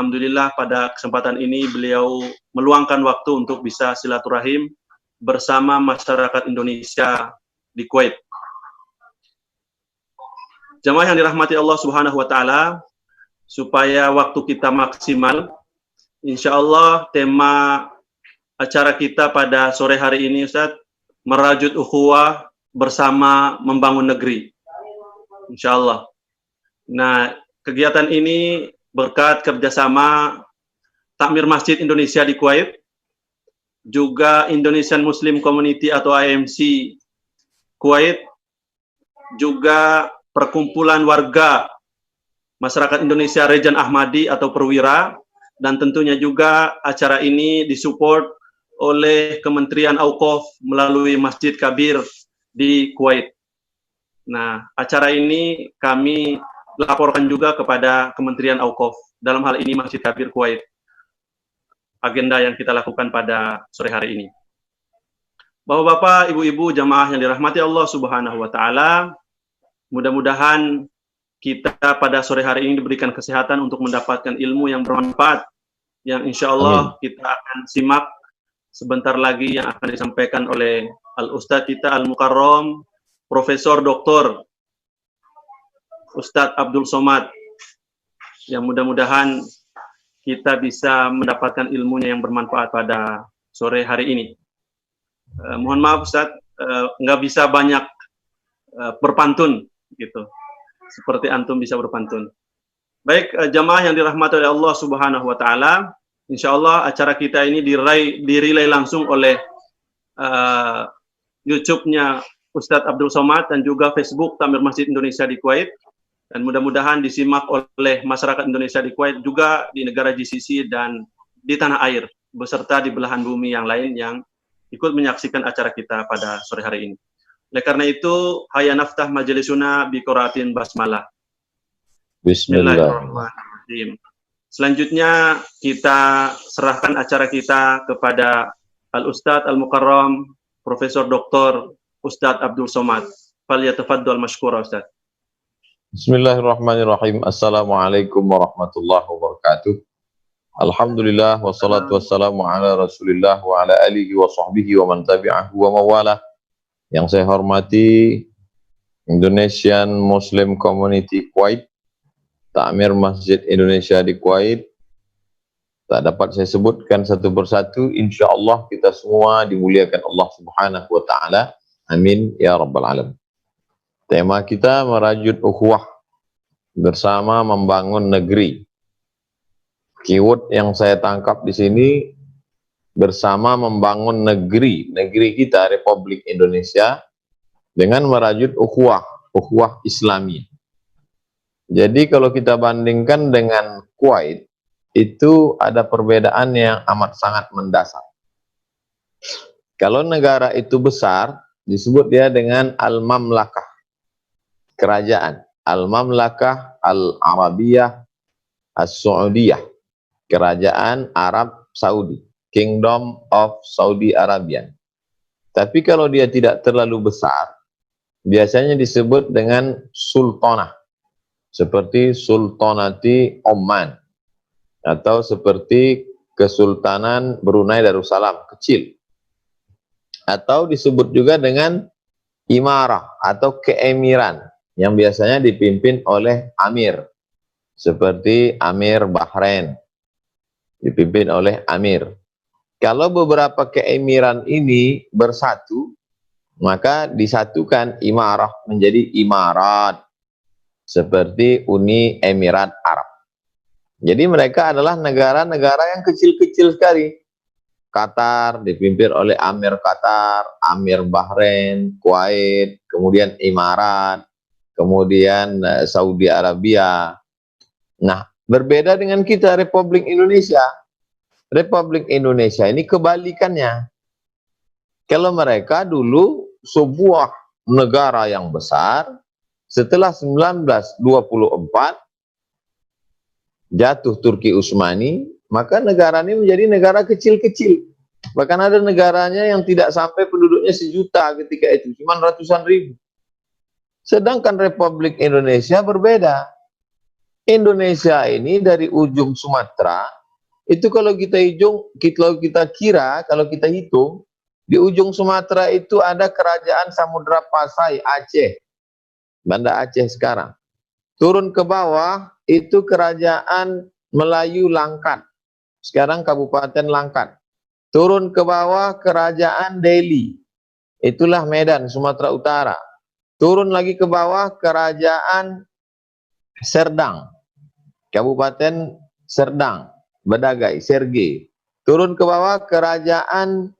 Alhamdulillah pada kesempatan ini beliau meluangkan waktu untuk bisa silaturahim bersama masyarakat Indonesia di Kuwait. Jamaah yang dirahmati Allah Subhanahu wa taala, supaya waktu kita maksimal, insya Allah tema acara kita pada sore hari ini, Ustaz, merajut ukhuwah bersama membangun negeri. Insya Allah. Nah, kegiatan ini berkat kerjasama Takmir Masjid Indonesia di Kuwait, juga Indonesian Muslim Community atau IMC Kuwait, juga perkumpulan warga masyarakat Indonesia Rejan Ahmadi atau Perwira, dan tentunya juga acara ini disupport oleh Kementerian Auqaf melalui Masjid Kabir di Kuwait. Nah, acara ini kami laporkan juga kepada Kementerian Auqaf, dalam hal ini Masjid Kabir Kuwait, agenda yang kita lakukan pada sore hari ini. Bapak-bapak, ibu-ibu, jamaah yang dirahmati Allah Subhanahu wa taala, mudah-mudahan kita pada sore hari ini diberikan kesehatan untuk mendapatkan ilmu yang bermanfaat, yang insya Allah kita akan simak sebentar lagi yang akan disampaikan oleh Al-Ustadz kita Al-Mukarram, Profesor Dr. Ustadz Abdul Somad, yang mudah-mudahan kita bisa mendapatkan ilmunya yang bermanfaat pada sore hari ini. Mohon maaf Ustadz, nggak bisa banyak berpantun gitu, seperti antum bisa berpantun. Baik, jamaah yang dirahmati oleh Allah Subhanahu wa taala, insya Allah acara kita ini dirilai langsung oleh YouTube-nya Ustadz Abdul Somad dan juga Facebook Takmir Masjid Indonesia di Kuwait, dan mudah-mudahan disimak oleh masyarakat Indonesia di Kuwait, juga di negara GCC dan di tanah air, beserta di belahan bumi yang lain yang ikut menyaksikan acara kita pada sore hari ini. Oleh karena itu, hayya naftah majlisuna bi qiraatin basmalah. Bismillahirrahmanirrahim. Selanjutnya kita serahkan acara kita kepada Al-Ustadz Al-Mukarram Profesor Dr. Ustadz Abdul Somad. Falyatafaddal mashkura Ustadz. Bismillahirrahmanirrahim. Assalamualaikum warahmatullahi wabarakatuh. Alhamdulillah wassalatu wassalamu ala Rasulillah wa ala alihi wa sahbihi wa man tabi'ahu wa mawalah. Yang saya hormati Indonesian Muslim Community Kuwait, Takmir Masjid Indonesia di Kuwait, tak dapat saya sebutkan satu persatu. Insya Allah kita semua dimuliakan Allah Subhanahu wa taala. Amin ya rabbal alamin. Tema kita merajut ukhuwah bersama membangun negeri. Keyword yang saya tangkap di sini, bersama membangun negeri kita Republik Indonesia dengan merajut ukhuwah Islamiyah. Jadi kalau kita bandingkan dengan Kuwait, itu ada perbedaan yang amat sangat mendasar. Kalau negara itu besar, disebut dia dengan Al-Mamlakah, kerajaan. Al-Mamlakah Al-Arabiyah As-Saudiyah, kerajaan Arab Saudi, Kingdom of Saudi Arabia. Tapi kalau dia tidak terlalu besar, biasanya disebut dengan sultanah, seperti Sultanati Oman, atau seperti Kesultanan Brunei Darussalam, kecil. Atau disebut juga dengan imarah atau keemiran, yang biasanya dipimpin oleh amir, seperti Amir Bahrain, dipimpin oleh amir. Kalau beberapa keemiran ini bersatu, maka disatukan imarah menjadi imarat, seperti Uni Emirat Arab. Jadi mereka adalah negara-negara yang kecil-kecil sekali. Qatar dipimpin oleh Amir Qatar, Amir Bahrain, Kuwait, kemudian Emirat, kemudian Saudi Arabia. Nah, berbeda dengan kita Republik Indonesia. Republik Indonesia ini kebalikannya. Kalau mereka dulu sebuah negara yang besar, setelah 1924 jatuh Turki Utsmani, maka negara ini menjadi negara kecil-kecil. Bahkan ada negaranya yang tidak sampai penduduknya 1 juta ketika itu, cuma ratusan ribu. Sedangkan Republik Indonesia berbeda. Indonesia ini dari ujung Sumatera, itu kalau kita kira, kalau kita hitung, di ujung Sumatera itu ada kerajaan Samudra Pasai, Aceh, Banda Aceh sekarang. Turun ke bawah, itu kerajaan Melayu Langkat, sekarang Kabupaten Langkat. Turun ke bawah, kerajaan Delhi, itulah Medan, Sumatera Utara. Turun lagi ke bawah, kerajaan Serdang, Kabupaten Serdang, Badagai, Sergei. Turun ke bawah, kerajaan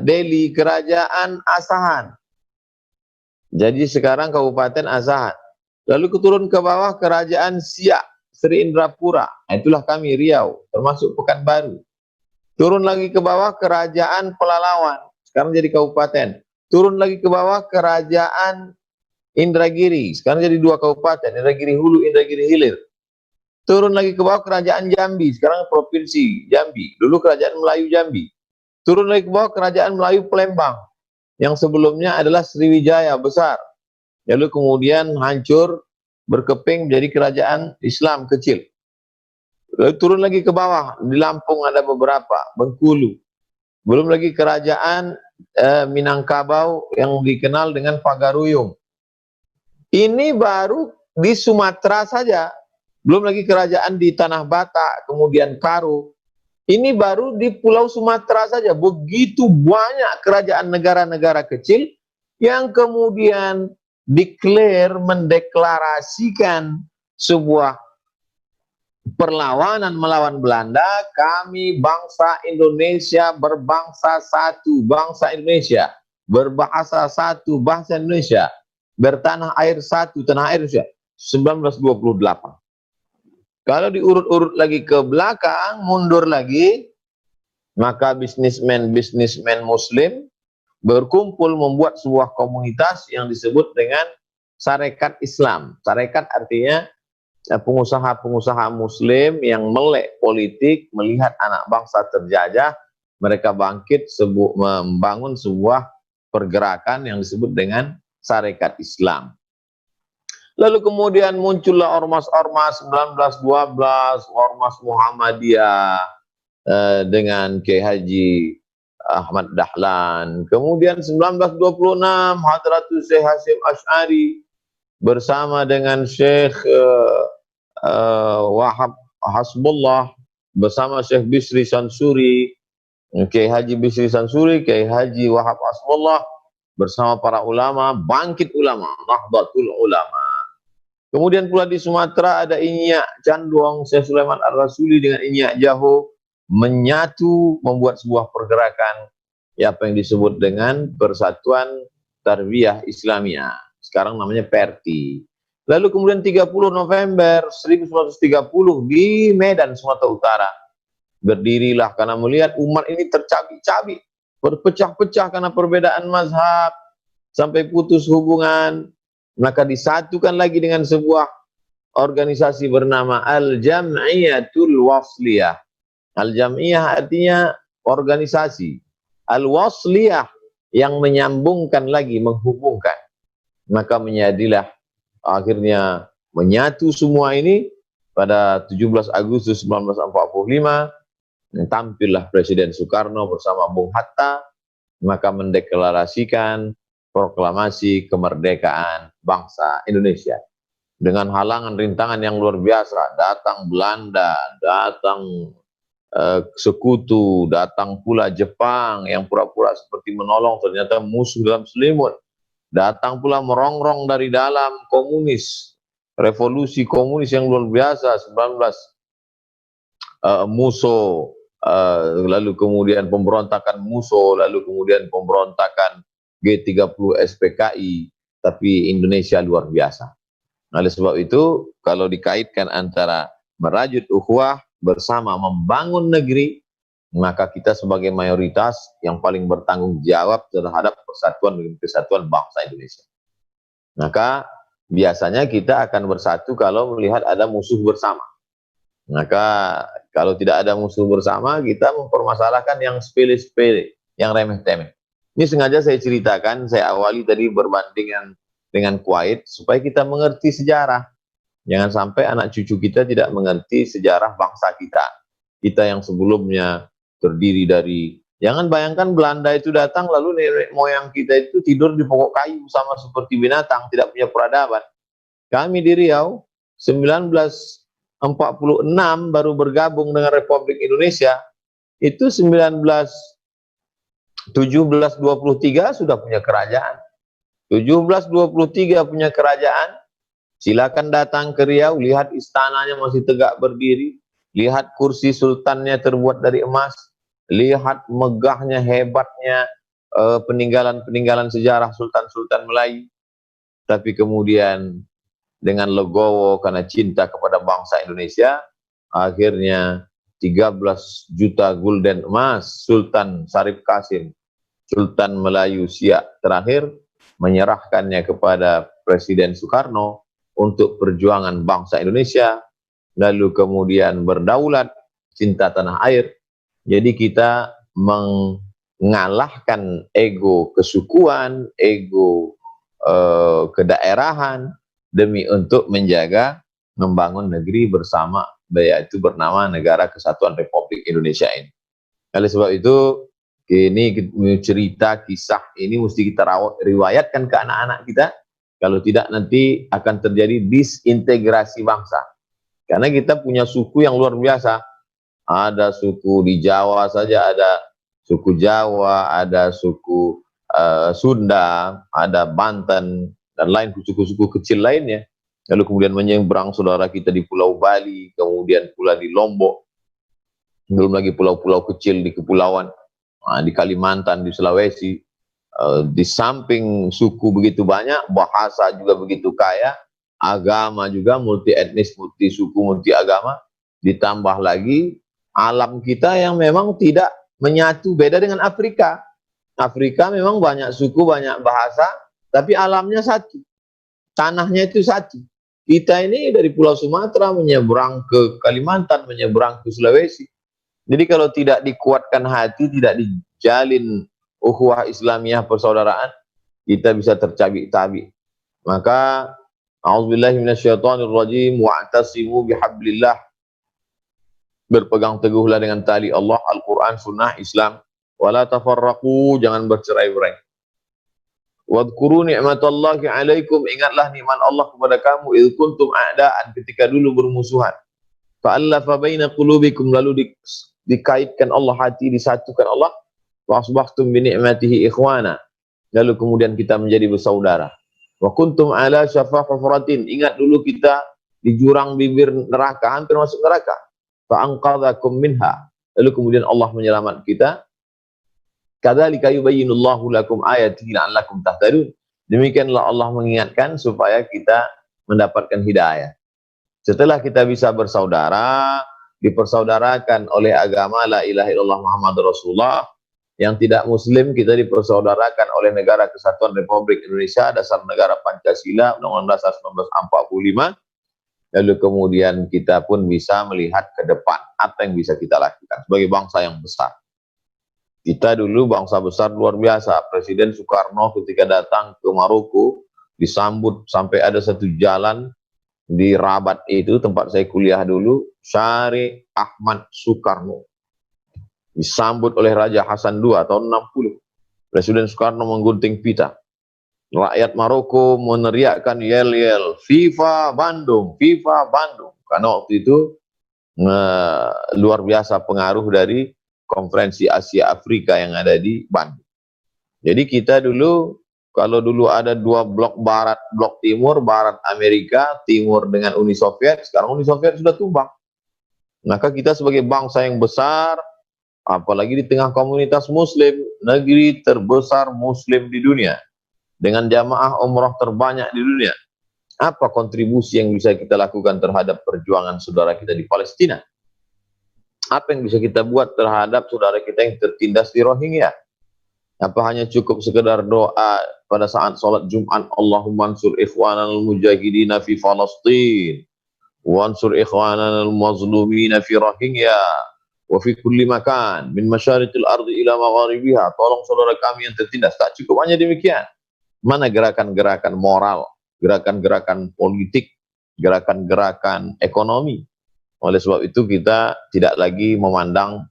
Delhi, kerajaan Asahan. Jadi sekarang Kabupaten Asahan. Lalu turun ke bawah, kerajaan Siak, Sri Indrapura. Nah, itulah kami, Riau, termasuk Pekanbaru. Turun lagi ke bawah, kerajaan Pelalawan, sekarang jadi kabupaten. Turun lagi ke bawah, kerajaan Indragiri, sekarang jadi 2 kabupaten, Indragiri Hulu, Indragiri Hilir. Turun lagi ke bawah, kerajaan Jambi, sekarang provinsi Jambi, dulu kerajaan Melayu Jambi. Turun lagi ke bawah, kerajaan Melayu Palembang, yang sebelumnya adalah Sriwijaya besar, lalu kemudian hancur, berkeping menjadi kerajaan Islam kecil. Lalu turun lagi ke bawah, di Lampung ada beberapa, Bengkulu. Belum lagi kerajaan Minangkabau yang dikenal dengan Pagaruyung. Ini baru di Sumatera saja, belum lagi kerajaan di Tanah Batak, kemudian Karo. Ini baru di Pulau Sumatera saja, begitu banyak kerajaan negara-negara kecil yang kemudian mendeklarasikan sebuah perlawanan melawan Belanda. Kami bangsa Indonesia berbangsa satu, bangsa Indonesia berbahasa satu, bangsa Indonesia bertanah air satu, tanah air Indonesia. 1928. Kalau diurut-urut lagi ke belakang, mundur lagi, maka bisnismen Muslim berkumpul membuat sebuah komunitas yang disebut dengan Sarekat Islam. Sarekat artinya pengusaha-pengusaha Muslim yang melek politik, melihat anak bangsa terjajah, mereka bangkit membangun sebuah pergerakan yang disebut dengan Sarekat Islam. Lalu kemudian muncullah ormas-ormas 1912, ormas Muhammadiyah dengan Kiai Haji Ahmad Dahlan. Kemudian 1926 Hadratus Syekh Hasyim Asy'ari bersama dengan Syekh Wahab Hasbullah, bersama Syekh Bisri Sansuri, Kiai Haji Bisri Sansuri, Kiai Haji Wahab Hasbullah, bersama para ulama, bangkit ulama, Nahdlatul Ulama. Kemudian pula di Sumatera ada Inyak Canduang, Syekh Sulaiman Ar-Rasuli dengan Inyak Jaho, menyatu membuat sebuah pergerakan apa yang disebut dengan Persatuan Tarbiyah Islamiyah, sekarang namanya PERTI. Lalu kemudian 30 November 1930 di Medan, Sumatera Utara, berdirilah karena melihat umat ini tercabik-cabik, berpecah-pecah karena perbedaan mazhab, sampai putus hubungan, maka disatukan lagi dengan sebuah organisasi bernama Al-Jam'iyatul Wasliyah. Al-Jam'iyah artinya organisasi, Al-Wasliyah yang menyambungkan lagi, menghubungkan. Maka menjadilah akhirnya menyatu semua ini pada 17 Agustus 1945, tampillah Presiden Soekarno bersama Bung Hatta, maka mendeklarasikan proklamasi kemerdekaan bangsa Indonesia. Dengan halangan rintangan yang luar biasa, datang Belanda, datang sekutu, datang pula Jepang yang pura-pura seperti menolong, ternyata musuh dalam selimut. Datang pula merongrong dari dalam komunis, revolusi komunis yang luar biasa, 19 Musso, lalu kemudian pemberontakan Musso, lalu kemudian pemberontakan G30 SPKI, tapi Indonesia luar biasa. Oleh sebab itu, kalau dikaitkan antara merajut ukhuwah bersama membangun negeri, maka kita sebagai mayoritas yang paling bertanggung jawab terhadap persatuan dan kesatuan bangsa Indonesia. Maka biasanya kita akan bersatu kalau melihat ada musuh bersama. Maka kalau tidak ada musuh bersama, kita mempermasalahkan yang sepele-sepele, yang remeh-temeh. Ini sengaja saya ceritakan, saya awali tadi berbandingan dengan Kuwait, supaya kita mengerti sejarah. Jangan sampai anak cucu kita tidak mengerti sejarah bangsa kita. Kita yang sebelumnya terdiri dari, jangan bayangkan Belanda itu datang lalu nenek moyang kita itu tidur di pokok kayu sama seperti binatang, tidak punya peradaban. Kami di Riau 1946 baru bergabung dengan Republik Indonesia, itu 1723 sudah punya kerajaan. 1723 punya kerajaan. Silakan datang ke Riau, lihat istananya masih tegak berdiri, lihat kursi sultannya terbuat dari emas, lihat megahnya, hebatnya peninggalan-peninggalan sejarah sultan-sultan Melayu. Tapi kemudian dengan legowo karena cinta kepada bangsa Indonesia, akhirnya 13 juta gulden emas Sultan Syarif Kasim, Sultan Melayu Siak terakhir, menyerahkannya kepada Presiden Soekarno untuk perjuangan bangsa Indonesia, lalu kemudian berdaulat, cinta tanah air. Jadi kita mengalahkan ego kesukuan, ego kedaerahan, demi untuk menjaga, membangun negeri bersama, yaitu bernama Negara Kesatuan Republik Indonesia ini. Oleh sebab itu, ini cerita, kisah ini mesti kita riwayatkan ke anak-anak kita. Kalau tidak nanti akan terjadi disintegrasi bangsa. Karena kita punya suku yang luar biasa. Ada suku di Jawa saja, ada suku Jawa, ada suku Sunda, ada Banten, dan lain suku-suku kecil lainnya. Lalu kemudian menyeberang saudara kita di Pulau Bali, kemudian pula di Lombok, belum lagi pulau-pulau kecil di kepulauan, di Kalimantan, di Sulawesi. Di samping suku begitu banyak, bahasa juga begitu kaya, agama juga multi etnis, multi suku, multi agama, ditambah lagi alam kita yang memang tidak menyatu, beda dengan Afrika. Afrika memang banyak suku, banyak bahasa, tapi alamnya satu, tanahnya itu satu. Kita ini dari Pulau Sumatera menyeberang ke Kalimantan, menyeberang ke Sulawesi. Jadi kalau tidak dikuatkan hati, tidak dijalin ukhuwah Islamiyah persaudaraan, kita bisa tercabik-cabik. Maka a'udzubillahi minasyaitonirrajim, wa'tasimu bihablillah, berpegang teguhlah dengan tali Allah, Al-Quran, Sunnah, Islam, wala tafarraqu, jangan bercerai-berai. Wadhkuru ni'matallahi alaikum, ingatlah nikmat Allah kepada kamu, idh kuntum a'daan, ketika dulu bermusuhan. Fa'allafa baina qulubikum, lalu dikaitkan Allah hati, disatukan Allah. Wa asbahtum bi ni'matihi ikhwana, lalu kemudian kita menjadi bersaudara. Wa kuntum ala syafa hufratin, ingat dulu kita di jurang bibir neraka, hampir masuk neraka. Fa anqadhakum minha, lalu kemudian Allah menyelamatkan kita. Kadzalika yubayyinullahu lakum ayatihi la'allakum tahtadun, demikianlah Allah mengingatkan supaya kita mendapatkan hidayah. Setelah kita bisa bersaudara, dipersaudarakan oleh agama la ilaha illallah Muhammadur Rasulullah. Yang tidak muslim kita dipersaudarakan oleh Negara Kesatuan Republik Indonesia, dasar negara Pancasila, Undang-Undang Dasar 1945. Lalu kemudian kita pun bisa melihat ke depan apa yang bisa kita lakukan sebagai bangsa yang besar. Kita dulu bangsa besar luar biasa. Presiden Soekarno ketika datang ke Maroko disambut sampai ada satu jalan di Rabat itu, tempat saya kuliah dulu, Syarif Ahmad Soekarno. Disambut oleh Raja Hasan II tahun 60. Presiden Soekarno menggunting pita. Rakyat Maroko meneriakkan yel-yel, Viva Bandung, Viva Bandung. Karena waktu itu luar biasa pengaruh dari Konferensi Asia Afrika yang ada di Bandung. Jadi kita dulu, kalau dulu ada dua blok barat, blok timur, barat Amerika, timur dengan Uni Soviet, sekarang Uni Soviet sudah tumbang. Maka kita sebagai bangsa yang besar, apalagi di tengah komunitas muslim, negeri terbesar muslim di dunia, dengan jamaah umrah terbanyak di dunia, apa kontribusi yang bisa kita lakukan terhadap perjuangan saudara kita di Palestina? Apa yang bisa kita buat terhadap saudara kita yang tertindas di Rohingya? Apa hanya cukup sekedar doa pada saat sholat Jumat, Allahumma ansur ikhwanal mujahidina fi Falastin, wa ansur ikhwanal mazlumina fi Rohingya, wa fi kulli makan min masyariqil ardi ila magharibiha, tolong saudara kami yang tertindas. Tak cukup hanya demikian. Mana gerakan-gerakan moral, gerakan-gerakan politik gerakan-gerakan ekonomi. Oleh sebab itu kita tidak lagi memandang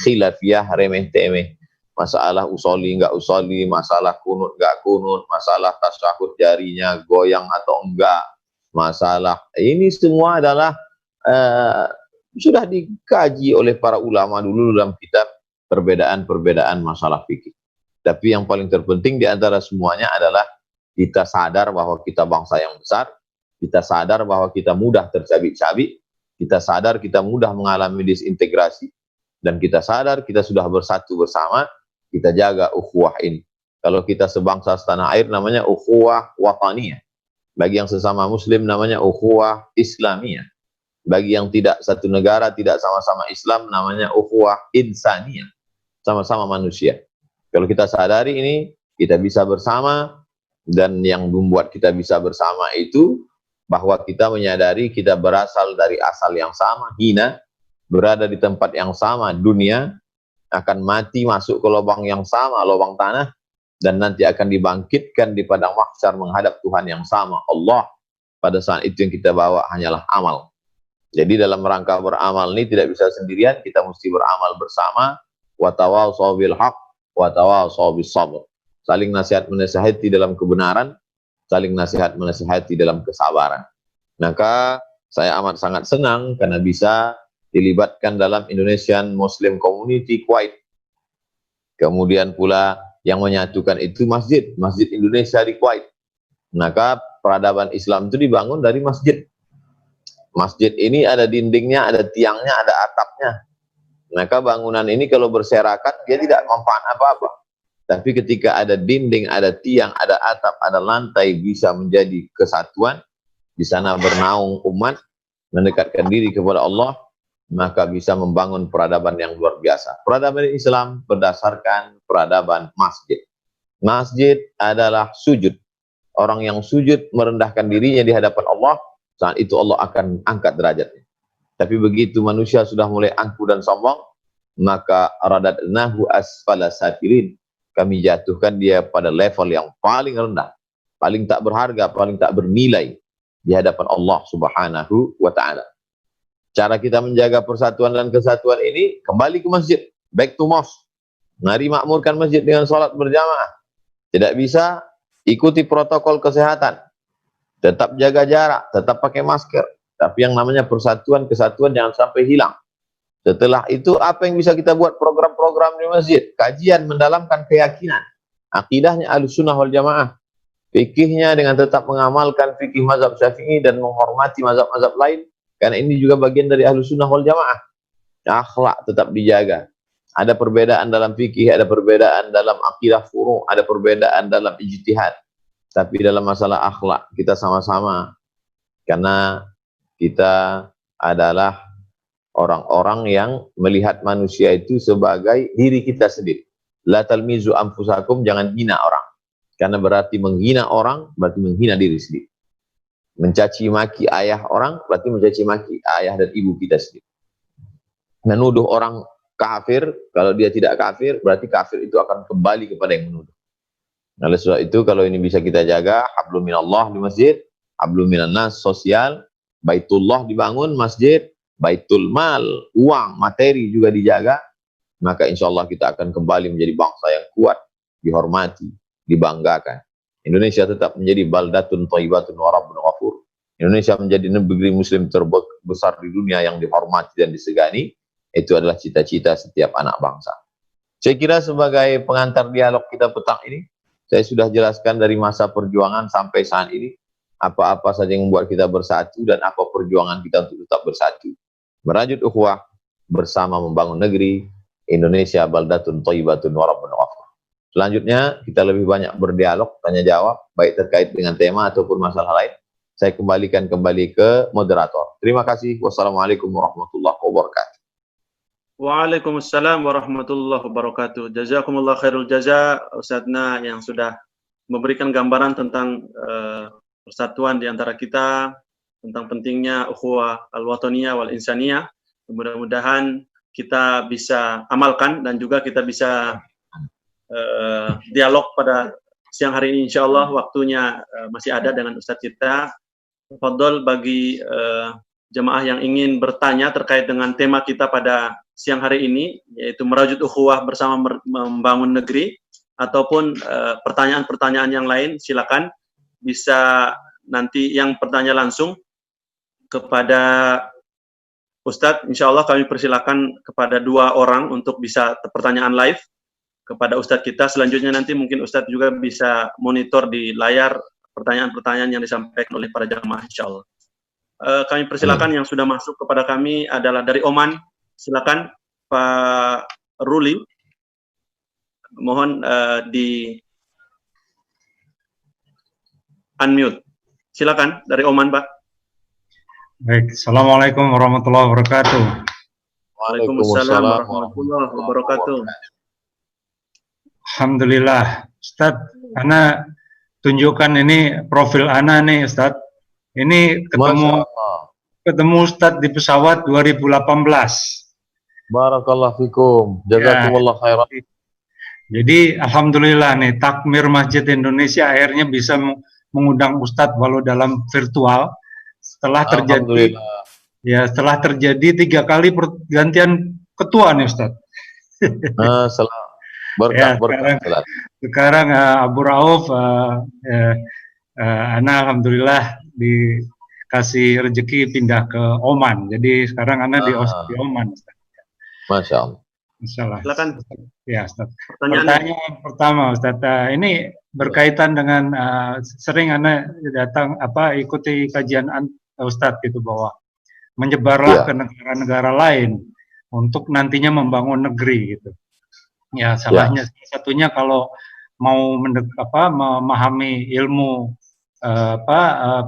khilafiyah remeh-temeh. Masalah usoli nggak usoli, masalah kunut nggak kunut, masalah tasyahud jarinya goyang atau enggak, masalah ini semua adalah sudah dikaji oleh para ulama dulu dalam kitab perbedaan-perbedaan masalah fikih. Tapi yang paling terpenting di antara semuanya adalah kita sadar bahwa kita bangsa yang besar, kita sadar bahwa kita mudah tercabik-cabik, kita sadar kita mudah mengalami disintegrasi, dan kita sadar kita sudah bersatu bersama. Kita jaga ukhuwah ini. Kalau kita sebangsa setanah air namanya ukhuwah wataniyah. Bagi yang sesama muslim namanya ukhuwah islamiyah. Bagi yang tidak satu negara, tidak sama-sama Islam, namanya ukhuwah insaniyah. Sama-sama manusia. Kalau kita sadari ini, kita bisa bersama, dan yang membuat kita bisa bersama itu bahwa kita menyadari kita berasal dari asal yang sama, hina, berada di tempat yang sama, dunia, akan mati masuk ke lubang yang sama, lubang tanah, dan nanti akan dibangkitkan di padang mahsyar menghadap Tuhan yang sama, Allah. Pada saat itu yang kita bawa hanyalah amal. Jadi dalam rangka beramal ini tidak bisa sendirian, kita mesti beramal bersama. Wa tawassaw bil haqq wa tawassaw bis sabr. Saling nasihat menasihati dalam kebenaran, saling nasihat menasihati dalam kesabaran. Maka saya amat sangat senang karena bisa dilibatkan dalam Indonesian Muslim Community Kuwait. Kemudian pula yang menyatukan itu masjid Indonesia di Kuwait. Maka peradaban Islam itu dibangun dari masjid. Masjid ini ada dindingnya, ada tiangnya, ada atapnya. Maka bangunan ini kalau berserakan dia tidak manfaat apa-apa. Tapi ketika ada dinding, ada tiang, ada atap, ada lantai, bisa menjadi kesatuan. Di sana bernaung umat, mendekatkan diri kepada Allah, maka bisa membangun peradaban yang luar biasa. Peradaban Islam berdasarkan peradaban masjid. Masjid adalah sujud. Orang yang sujud merendahkan dirinya di hadapan Allah, saat itu Allah akan angkat derajatnya. Tapi begitu manusia sudah mulai angkuh dan sombong, maka radadnahu asfala safilin. Kami jatuhkan dia pada level yang paling rendah, paling tak berharga, paling tak bernilai di hadapan Allah Subhanahu wa ta'ala. Cara kita menjaga persatuan dan kesatuan ini, kembali ke masjid, back to mosque. Mari makmurkan masjid dengan sholat berjamaah. Tidak bisa, ikuti protokol kesehatan. Tetap jaga jarak, tetap pakai masker. Tapi yang namanya persatuan, kesatuan jangan sampai hilang. Setelah itu, apa yang bisa kita buat program-program di masjid? Kajian mendalamkan keyakinan. Akidahnya Ahlussunnah wal Jamaah. Fikihnya dengan tetap mengamalkan fikih mazhab Syafi'i dan menghormati mazhab-mazhab lain. Karena ini juga bagian dari Ahlussunnah wal Jamaah. Akhlak tetap dijaga. Ada perbedaan dalam fikih, ada perbedaan dalam akidah furu', ada perbedaan dalam ijtihad. Tapi dalam masalah akhlak kita sama-sama. Karena kita adalah orang-orang yang melihat manusia itu sebagai diri kita sendiri. La talmizu anfusakum, jangan hina orang. Karena berarti menghina orang, berarti menghina diri sendiri. Mencaci maki ayah orang berarti mencaci maki ayah dan ibu kita sendiri. Menuduh orang kafir, kalau dia tidak kafir berarti kafir itu akan kembali kepada yang menuduh. Oleh sebab itu kalau ini bisa kita jaga, hablum minallah di masjid, hablum minannas sosial, baitullah dibangun masjid, baitul mal, uang, materi juga dijaga, maka insya Allah kita akan kembali menjadi bangsa yang kuat, dihormati, dibanggakan. Indonesia tetap menjadi baldatun thayyibatun wa rabbun ghafur. Indonesia menjadi negeri muslim terbesar di dunia yang dihormati dan disegani. Itu adalah cita-cita setiap anak bangsa. Saya kira sebagai pengantar dialog kita petang ini, saya sudah jelaskan dari masa perjuangan sampai saat ini, apa-apa saja yang membuat kita bersatu dan apa perjuangan kita untuk tetap bersatu. Merajut ukhuwah bersama membangun negeri Indonesia baldatun thayyibatun wa rabbun ghafur. Selanjutnya kita lebih banyak berdialog, tanya jawab, baik terkait dengan tema ataupun masalah lain. Saya kembalikan kembali ke moderator. Terima kasih. Wassalamualaikum warahmatullahi wabarakatuh. Waalaikumsalam warahmatullahi wabarakatuh. Jazakumullah khairul jaza, Ustadzna yang sudah memberikan gambaran tentang persatuan di antara kita, tentang pentingnya ukhuwah al-wataniyah wal insaniyah. Mudah-mudahan kita bisa amalkan dan juga kita bisa dialog pada siang hari ini, insya Allah waktunya masih ada dengan Ustadz kita. Fadol bagi jemaah yang ingin bertanya terkait dengan tema kita pada siang hari ini, yaitu merajut ukhuwah bersama membangun negeri, ataupun pertanyaan-pertanyaan yang lain, silakan bisa nanti yang bertanya langsung kepada Ustadz. Insya Allah kami persilakan kepada 2 orang untuk bisa pertanyaan live kepada Ustadz kita. Selanjutnya nanti mungkin Ustadz juga bisa monitor di layar pertanyaan-pertanyaan yang disampaikan oleh para jamaah, insya Allah. Kami persilakan yang sudah masuk kepada kami adalah dari Oman. Silakan Pak Ruli. Mohon di unmute. Silakan dari Oman, Pak. Baik, Assalamualaikum warahmatullahi wabarakatuh. Waalaikumsalam warahmatullahi wabarakatuh. Alhamdulillah, Ustadz, Ana tunjukkan ini profil Ana nih, Ustadz. Ini ketemu Ustadz di pesawat 2018. Barakallahu fikum. Jazakumullah khairan. Jadi alhamdulillah nih, Takmir Masjid Indonesia akhirnya bisa mengundang Ustadz walau dalam virtual setelah terjadi setelah terjadi 3 kali pergantian ketua nih, Ustadz. Berkah. Sekarang Abu Rauf, Ana alhamdulillah dikasih rezeki pindah ke Oman. Jadi sekarang Ana di Oman. Masya Allah. Silakan. Ya, Ustaz. Pertanyaan pertama, Ustaz. Ini berkaitan dengan sering Ana datang ikuti kajian Ustaz gitu, bahwa menyebarlah ke negara-negara lain untuk nantinya membangun negeri gitu. Ya, salahnya salah satunya kalau mau memahami ilmu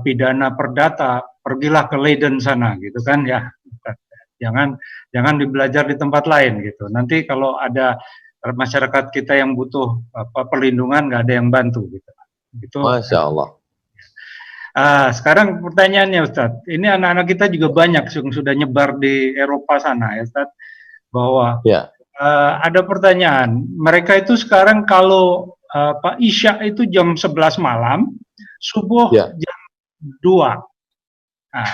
pidana perdata, pergilah ke Leiden sana gitu kan ya. Jangan dibelajar di tempat lain gitu. Nanti kalau ada masyarakat kita yang butuh perlindungan, nggak ada yang bantu gitu. Gitu. Masya Allah. Sekarang pertanyaannya, Ustadz, ini anak-anak kita juga banyak yang sudah nyebar di Eropa sana ya, Ustadz, bahwa ada pertanyaan, mereka itu sekarang kalau Isya itu jam 11 malam, subuh jam 2. Nah,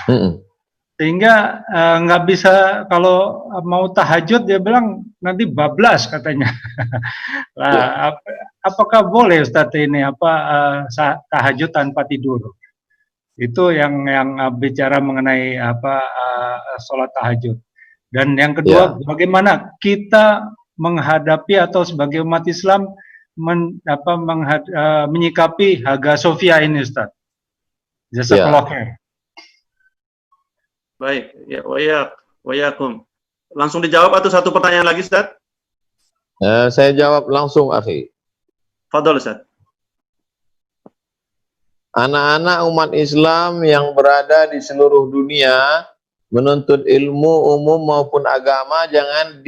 sehingga nggak bisa, kalau mau tahajud dia bilang nanti bablas katanya. Apakah boleh Ustadz ini tahajud tanpa tidur? Itu yang bicara mengenai sholat tahajud. Dan yang kedua, bagaimana kita menghadapi atau sebagai umat Islam menyikapi Hagia Sophia ini, Ustaz? Jazakallah khair. Baik, ya, wayakum. Langsung dijawab atau satu pertanyaan lagi, Ustaz? Saya jawab langsung, akhi. Fadol, Ustaz. Anak-anak umat Islam yang berada di seluruh dunia menuntut ilmu umum maupun agama jangan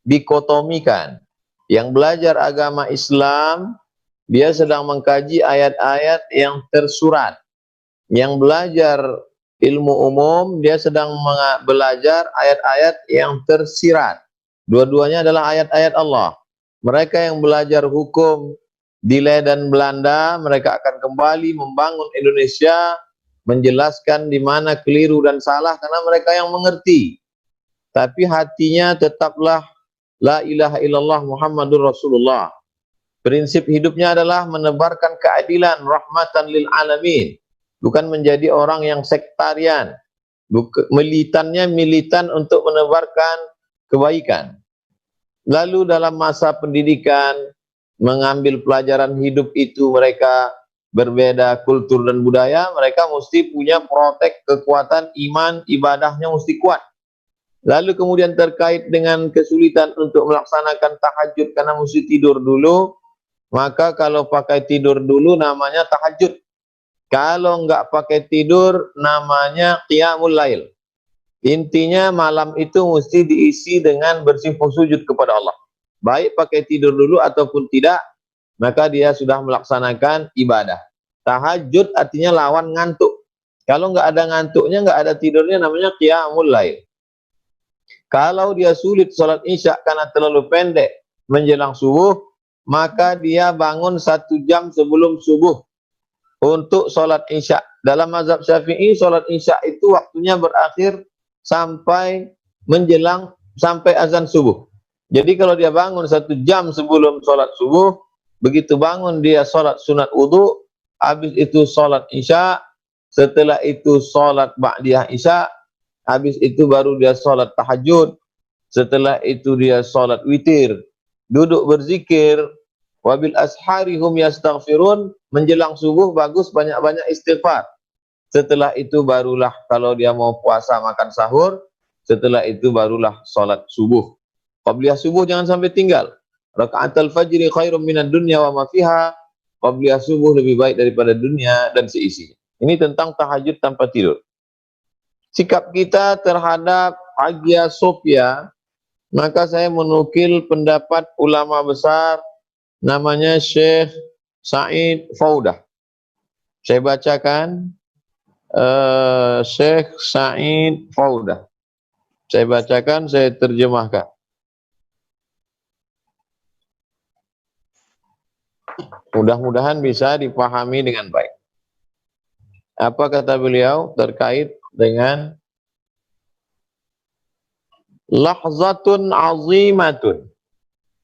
dikotomikan. Yang belajar agama Islam, dia sedang mengkaji ayat-ayat yang tersurat. Yang belajar ilmu umum, dia sedang belajar ayat-ayat yang tersirat. Dua-duanya adalah ayat-ayat Allah. Mereka yang belajar hukum di Leiden Belanda, mereka akan kembali membangun Indonesia, menjelaskan di mana keliru dan salah karena mereka yang mengerti. Tapi hatinya tetaplah la ilaha illallah Muhammadur Rasulullah. Prinsip hidupnya adalah menebarkan keadilan, rahmatan lil alamin. Bukan menjadi orang yang sektarian. Militannya militan untuk menebarkan kebaikan. Lalu dalam masa pendidikan, mengambil pelajaran hidup itu mereka berbeda kultur dan budaya, mereka mesti punya protek kekuatan iman, ibadahnya mesti kuat. Lalu kemudian terkait dengan kesulitan untuk melaksanakan tahajud karena mesti tidur dulu, maka kalau pakai tidur dulu namanya tahajud. Kalau enggak pakai tidur namanya qiyamul lail. Intinya malam itu mesti diisi dengan bersimpuh sujud kepada Allah. Baik pakai tidur dulu ataupun tidak, maka dia sudah melaksanakan ibadah. Tahajud artinya lawan ngantuk. Kalau enggak ada ngantuknya, enggak ada tidurnya, namanya qiyamul lail. Kalau dia sulit sholat isya karena terlalu pendek menjelang subuh, maka dia bangun 1 jam sebelum subuh untuk sholat isya. dalam mazhab Syafi'i sholat isya itu waktunya berakhir sampai menjelang sampai azan subuh. Jadi kalau dia bangun 1 jam sebelum sholat subuh, begitu bangun dia sholat sunat wudu, habis itu sholat isya, setelah itu sholat ba'diyah isya, habis itu baru dia sholat tahajud, setelah itu dia sholat witir, duduk berzikir, wabil ashari hum yastaghfirun, menjelang subuh bagus banyak-banyak istighfar. Setelah itu barulah kalau dia mau puasa makan sahur, setelah itu barulah sholat subuh. Qabliyah subuh jangan sampai tinggal. Raka'atul fajri khairum minad dunya wa ma fiha. Qabliyah subuh lebih baik daripada dunia dan seisinya. Ini tentang tahajud tanpa tidur. Sikap kita terhadap Hagia Sophia, maka saya menukil pendapat ulama besar namanya Syekh Said Faudah. Saya bacakan Syekh Said Faudah. Saya bacakan, saya terjemahkan. Mudah-mudahan bisa dipahami dengan baik. Apa kata beliau terkait dengan lahzatun azimatun,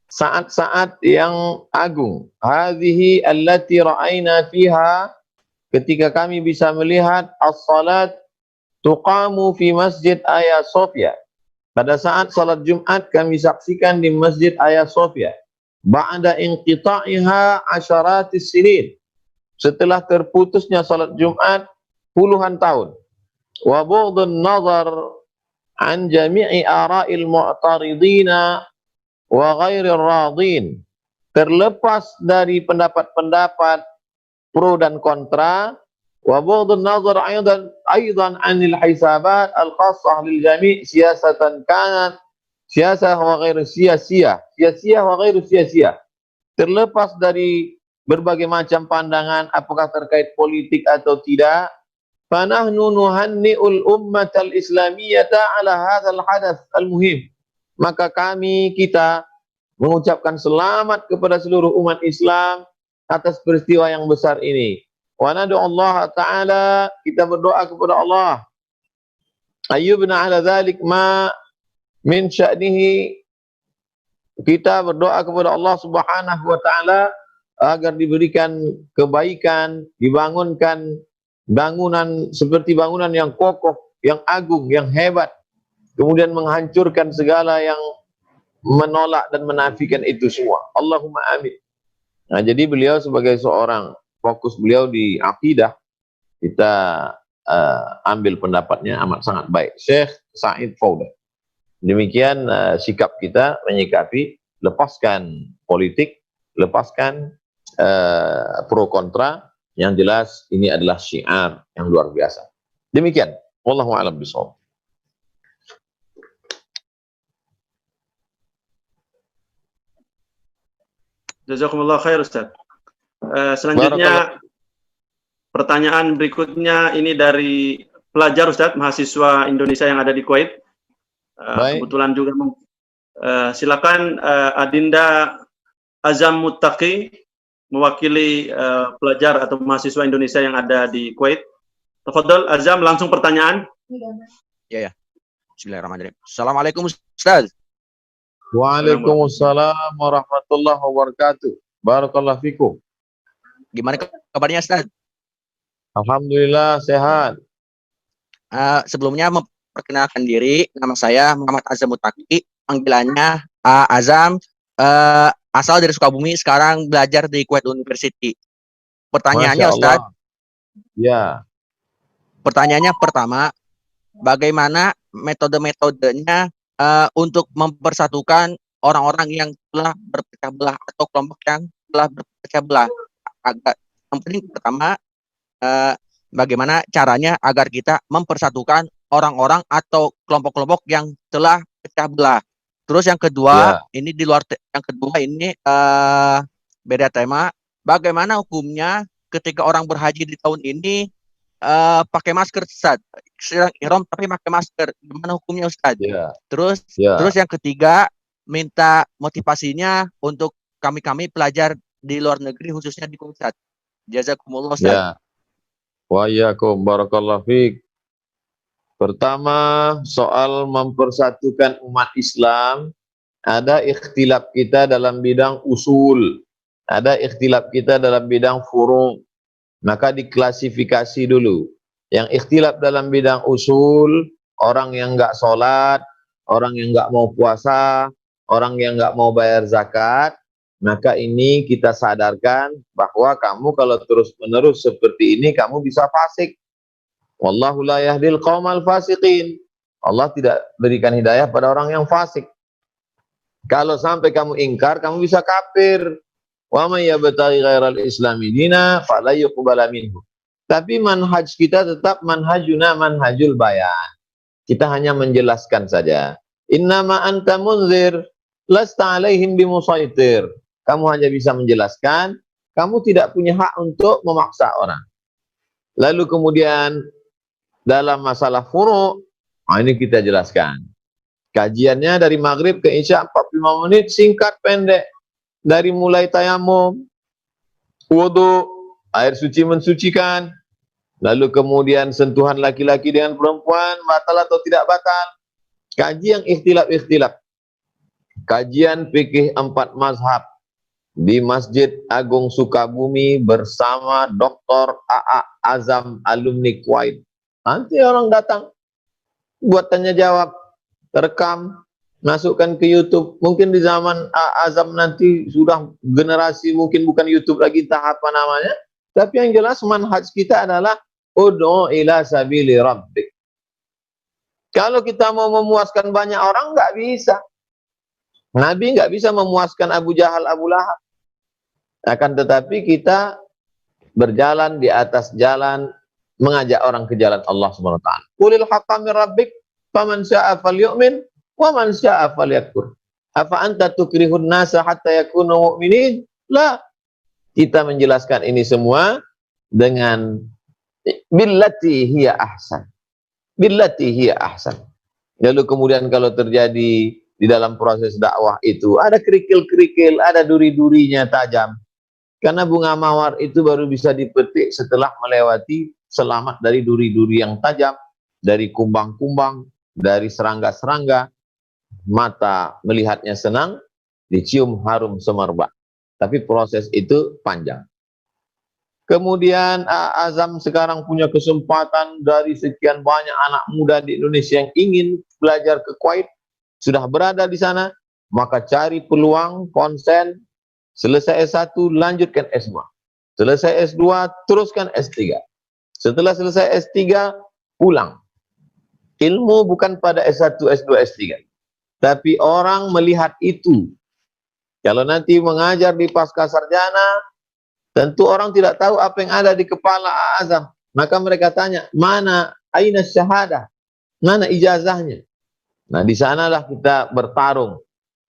saat-saat yang agung. Hadhihi allati ra'ayna fiha, ketika kami bisa melihat as-salat tuqamu fi Masjid Hagia Sophia. Pada saat salat Jumat kami saksikan di Masjid Hagia Sophia. Ba'da inqita'iha asyaratis sinin, setelah terputusnya salat Jumat puluhan tahun. Wa bughdun nazar an jami'i ara'il mu'taridina wa ghairil radin, terlepas dari pendapat-pendapat pro dan kontra. Wa bughdun nazar aidan anil hisabat al-khassah lil jami' siyasatan kanat siyasah wa ghairu siyasiyah, siyasiyah wa ghairu siyasiyah, terlepas dari berbagai macam pandangan apakah terkait politik atau tidak. Fanahnu nuhanni'ul ummatal islamiyyata ala hadzal hadath al-muhim, maka kita mengucapkan selamat kepada seluruh umat Islam atas peristiwa yang besar ini. Wa nad'u Allah Ta'ala, kita berdoa kepada Allah, ayyubna ala dzalik ma min sya'nihi, kita berdoa kepada Allah Subhanahu wa Ta'ala agar diberikan kebaikan, dibangunkan bangunan seperti bangunan yang kokoh, yang agung, yang hebat, kemudian menghancurkan segala yang menolak dan menafikan itu semua. Allahumma amin. Nah, jadi beliau sebagai seorang, fokus beliau di akidah, kita ambil pendapatnya amat sangat baik. Syekh Said Faudah. Demikian sikap kita menyikapi, lepaskan politik, lepaskan pro kontra, yang jelas ini adalah syiar yang luar biasa. Demikian, wallahu a'lam bishawab. Jazakumullah khair Ustaz. Selanjutnya pertanyaan berikutnya ini dari pelajar Ustaz, mahasiswa Indonesia yang ada di Kuwait. Kebetulan juga silakan Adinda Azam Muttaqi mewakili pelajar atau mahasiswa Indonesia yang ada di Kuwait. Tafadhol Azam, langsung pertanyaan. Ya. Bismillahirrahmanirrahim. Assalamualaikum Ustaz. Waalaikumsalam warahmatullahi wabarakatuh. Barakallahu fikum. Gimana kabarnya Ustaz? Alhamdulillah sehat. Sebelumnya memperkenalkan diri, nama saya Muhammad Azam Muttaqi, panggilannya Azam, asal dari Sukabumi, sekarang belajar di Kuwait University. Pertanyaannya Ustaz. Ya. Pertanyaannya pertama, bagaimana metode-metodenya untuk mempersatukan orang-orang yang telah berpecah belah atau kelompok yang telah berpecah belah? Yang penting pertama, bagaimana caranya agar kita mempersatukan orang-orang atau kelompok-kelompok yang telah pecah belah. Terus yang kedua, ini di luar yang kedua ini beda tema. Bagaimana hukumnya ketika orang berhaji di tahun ini pakai masker, Ustaz? Sedang ihram tapi pakai masker. Gimana hukumnya, Ustaz? Terus yang ketiga, minta motivasinya untuk kami pelajar di luar negeri, khususnya di Kuwait. Jazakumullah, Ustaz. Wa iyyakum barakallahu fiik. Pertama, soal mempersatukan umat Islam, ada ikhtilaf kita dalam bidang usul, ada ikhtilaf kita dalam bidang furu'. Maka diklasifikasi dulu. Yang ikhtilaf dalam bidang usul, orang yang enggak sholat, orang yang enggak mau puasa, orang yang enggak mau bayar zakat, maka ini kita sadarkan bahwa kamu kalau terus-menerus seperti ini, kamu bisa fasik. Wallahu la yahdil qaumal fasiqin. Allah tidak berikan hidayah pada orang yang fasik. Kalau sampai kamu ingkar, kamu bisa kafir. Wa may yabtaghi ghairal islami dina fala yuqbala minhu. Tapi manhaj kita tetap manhajuna manhajul bayan. Kita hanya menjelaskan saja. Innama anta munzir lasta alaihim bimusaitir. Kamu hanya bisa menjelaskan, kamu tidak punya hak untuk memaksa orang. Lalu kemudian dalam masalah furu', ini kita jelaskan. Kajiannya dari maghrib ke isya 45 menit, singkat pendek. Dari mulai tayamum, wudu, air suci mensucikan, lalu kemudian sentuhan laki-laki dengan perempuan, batal atau tidak batal. Kaji yang ikhtilaf-ikhtilaf. Kajian fikih 4 mazhab di Masjid Agung Sukabumi bersama Dr. A.A. Azam alumni Kuwait. Nanti orang datang buat tanya jawab, terekam, masukkan ke YouTube. Mungkin di zaman Azam nanti sudah generasi mungkin bukan YouTube lagi, entah apa namanya. Tapi yang jelas manhaj kita adalah ud'u ila sabili rabbik. Kalau kita mau memuaskan banyak orang, nggak bisa. Nabi nggak bisa memuaskan Abu Jahal, Abu Lahab. Akan tetapi kita berjalan di atas jalan mengajak orang ke jalan Allah Subhanahu wa taala. Qulil haqqa min rabbik faman syaa'a falyu'min wa man syaa'a falyakfur. Afa anta tukrihun nasa hatta yakunu mu'minin? La. Kita menjelaskan ini semua dengan billati hiya ahsan. Billati hiya ahsan. Lalu kemudian kalau terjadi di dalam proses dakwah itu ada kerikil-kerikil, ada duri-durinya tajam. Karena bunga mawar itu baru bisa dipetik setelah melewati selamat dari duri-duri yang tajam, dari kumbang-kumbang, dari serangga-serangga. Mata melihatnya senang, dicium harum semerbak. Tapi proses itu panjang. Kemudian Azam sekarang punya kesempatan dari sekian banyak anak muda di Indonesia yang ingin belajar ke Kuwait, sudah berada di sana, maka cari peluang, konsen, selesai S1, lanjutkan S2. Selesai S2, teruskan S3. Setelah selesai S3, pulang. Ilmu bukan pada S1, S2, S3. Tapi orang melihat itu. Kalau nanti mengajar di pasca sarjana, tentu orang tidak tahu apa yang ada di kepala Azam. Maka mereka tanya, mana aina syahadah? Mana ijazahnya? Nah, di sanalah kita bertarung.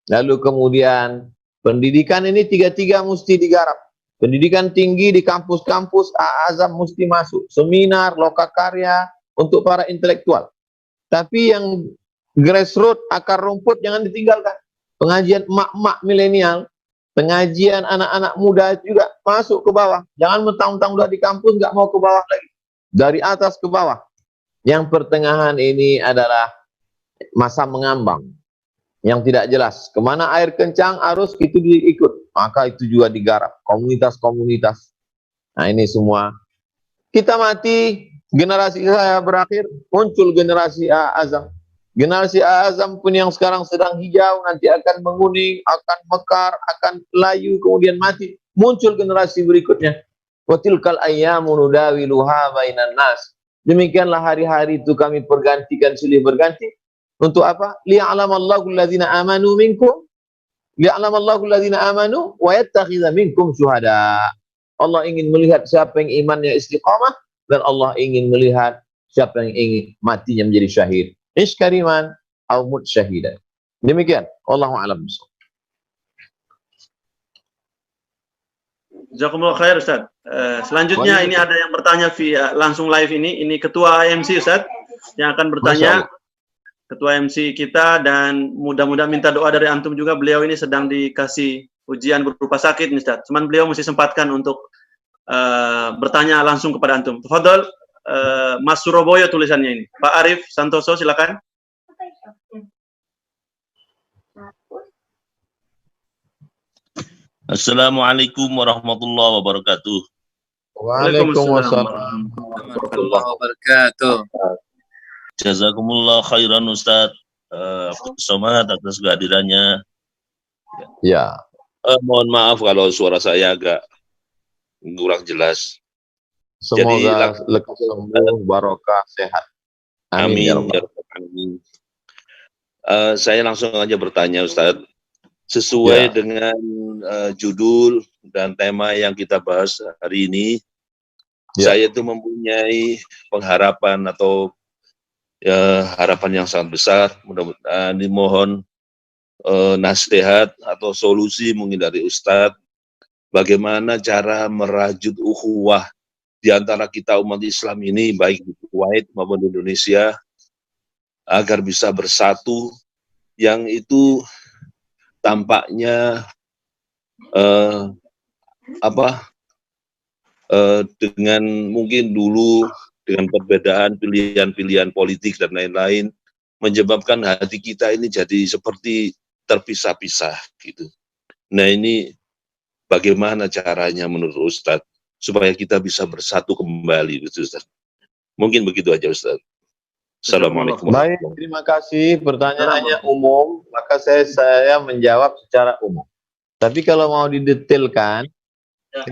Lalu kemudian pendidikan ini tiga-tiga mesti digarap. Pendidikan tinggi di kampus-kampus Azam mesti masuk. Seminar, lokakarya untuk para intelektual. Tapi yang grassroots, akar rumput jangan ditinggalkan. Pengajian emak-emak milenial, pengajian anak-anak muda juga masuk ke bawah. Jangan mentang-mentang udah di kampus nggak mau ke bawah lagi. Dari atas ke bawah. Yang pertengahan ini adalah masa mengambang. Yang tidak jelas. Kemana air kencang, arus itu diikut. Maka itu juga digarap. Komunitas-komunitas. Nah ini semua. Kita mati, generasi saya berakhir, muncul generasi Azam. Generasi Azam pun yang sekarang sedang hijau, nanti akan menguning, akan mekar, akan layu, kemudian mati. Muncul generasi berikutnya. Wa tilkal ayyamu nudawiluha bainan nas. Demikianlah hari-hari itu kami pergantikan silih berganti. Untuk apa? Liya'lamallahu alladzina amanu minkum. Liya'lamallahu alladzina amanu wa yattakhidha minkum syuhada. Allah ingin melihat siapa yang imannya istiqamah dan Allah ingin melihat siapa yang ingin matinya menjadi syahid. Iskariman au mut syahidan. Demikian. Wallahu a'lam bishawab. Jazakumullah khair Ustaz. Selanjutnya ini ada yang bertanya via langsung live ini. Ini Ketua AMC Ustaz yang akan bertanya. Ketua MC kita, dan mudah-mudahan minta doa dari antum juga. Beliau ini sedang dikasih ujian berupa sakit nih Ustaz. Cuman beliau mesti sempatkan untuk bertanya langsung kepada antum. Tafadhol, Mas Surabaya tulisannya ini. Pak Arif Santoso, silakan. Assalamualaikum warahmatullahi wabarakatuh. Waalaikumsalam warahmatullahi wabarakatuh. Jazakumullah khairan Ustaz Abdul Somad atas kehadirannya. Ya. Mohon maaf kalau suara saya agak kurang jelas. Semoga lekas sembuh, barokah, sehat. Amin. Amin. Ya Rabbal Alamin. Saya langsung aja bertanya Ustaz. Sesuai dengan judul dan tema yang kita bahas hari ini, saya itu mempunyai pengharapan atau harapan yang sangat besar. Mudah-mudahan dimohon nasihat atau solusi mungkin dari Ustadz, bagaimana cara merajut ukhuwah di antara kita umat Islam ini, baik di Kuwait maupun di Indonesia, agar bisa bersatu, yang itu tampaknya dengan mungkin dulu dengan perbedaan pilihan-pilihan politik dan lain-lain menyebabkan hati kita ini jadi seperti terpisah-pisah gitu. Nah, ini bagaimana caranya menurut Ustadz supaya kita bisa bersatu kembali gitu Ustadz? Mungkin begitu aja Ustadz. Assalamualaikum. Baik, terima kasih. Pertanyaannya umum, maka saya menjawab secara umum. Tapi kalau mau didetailkan,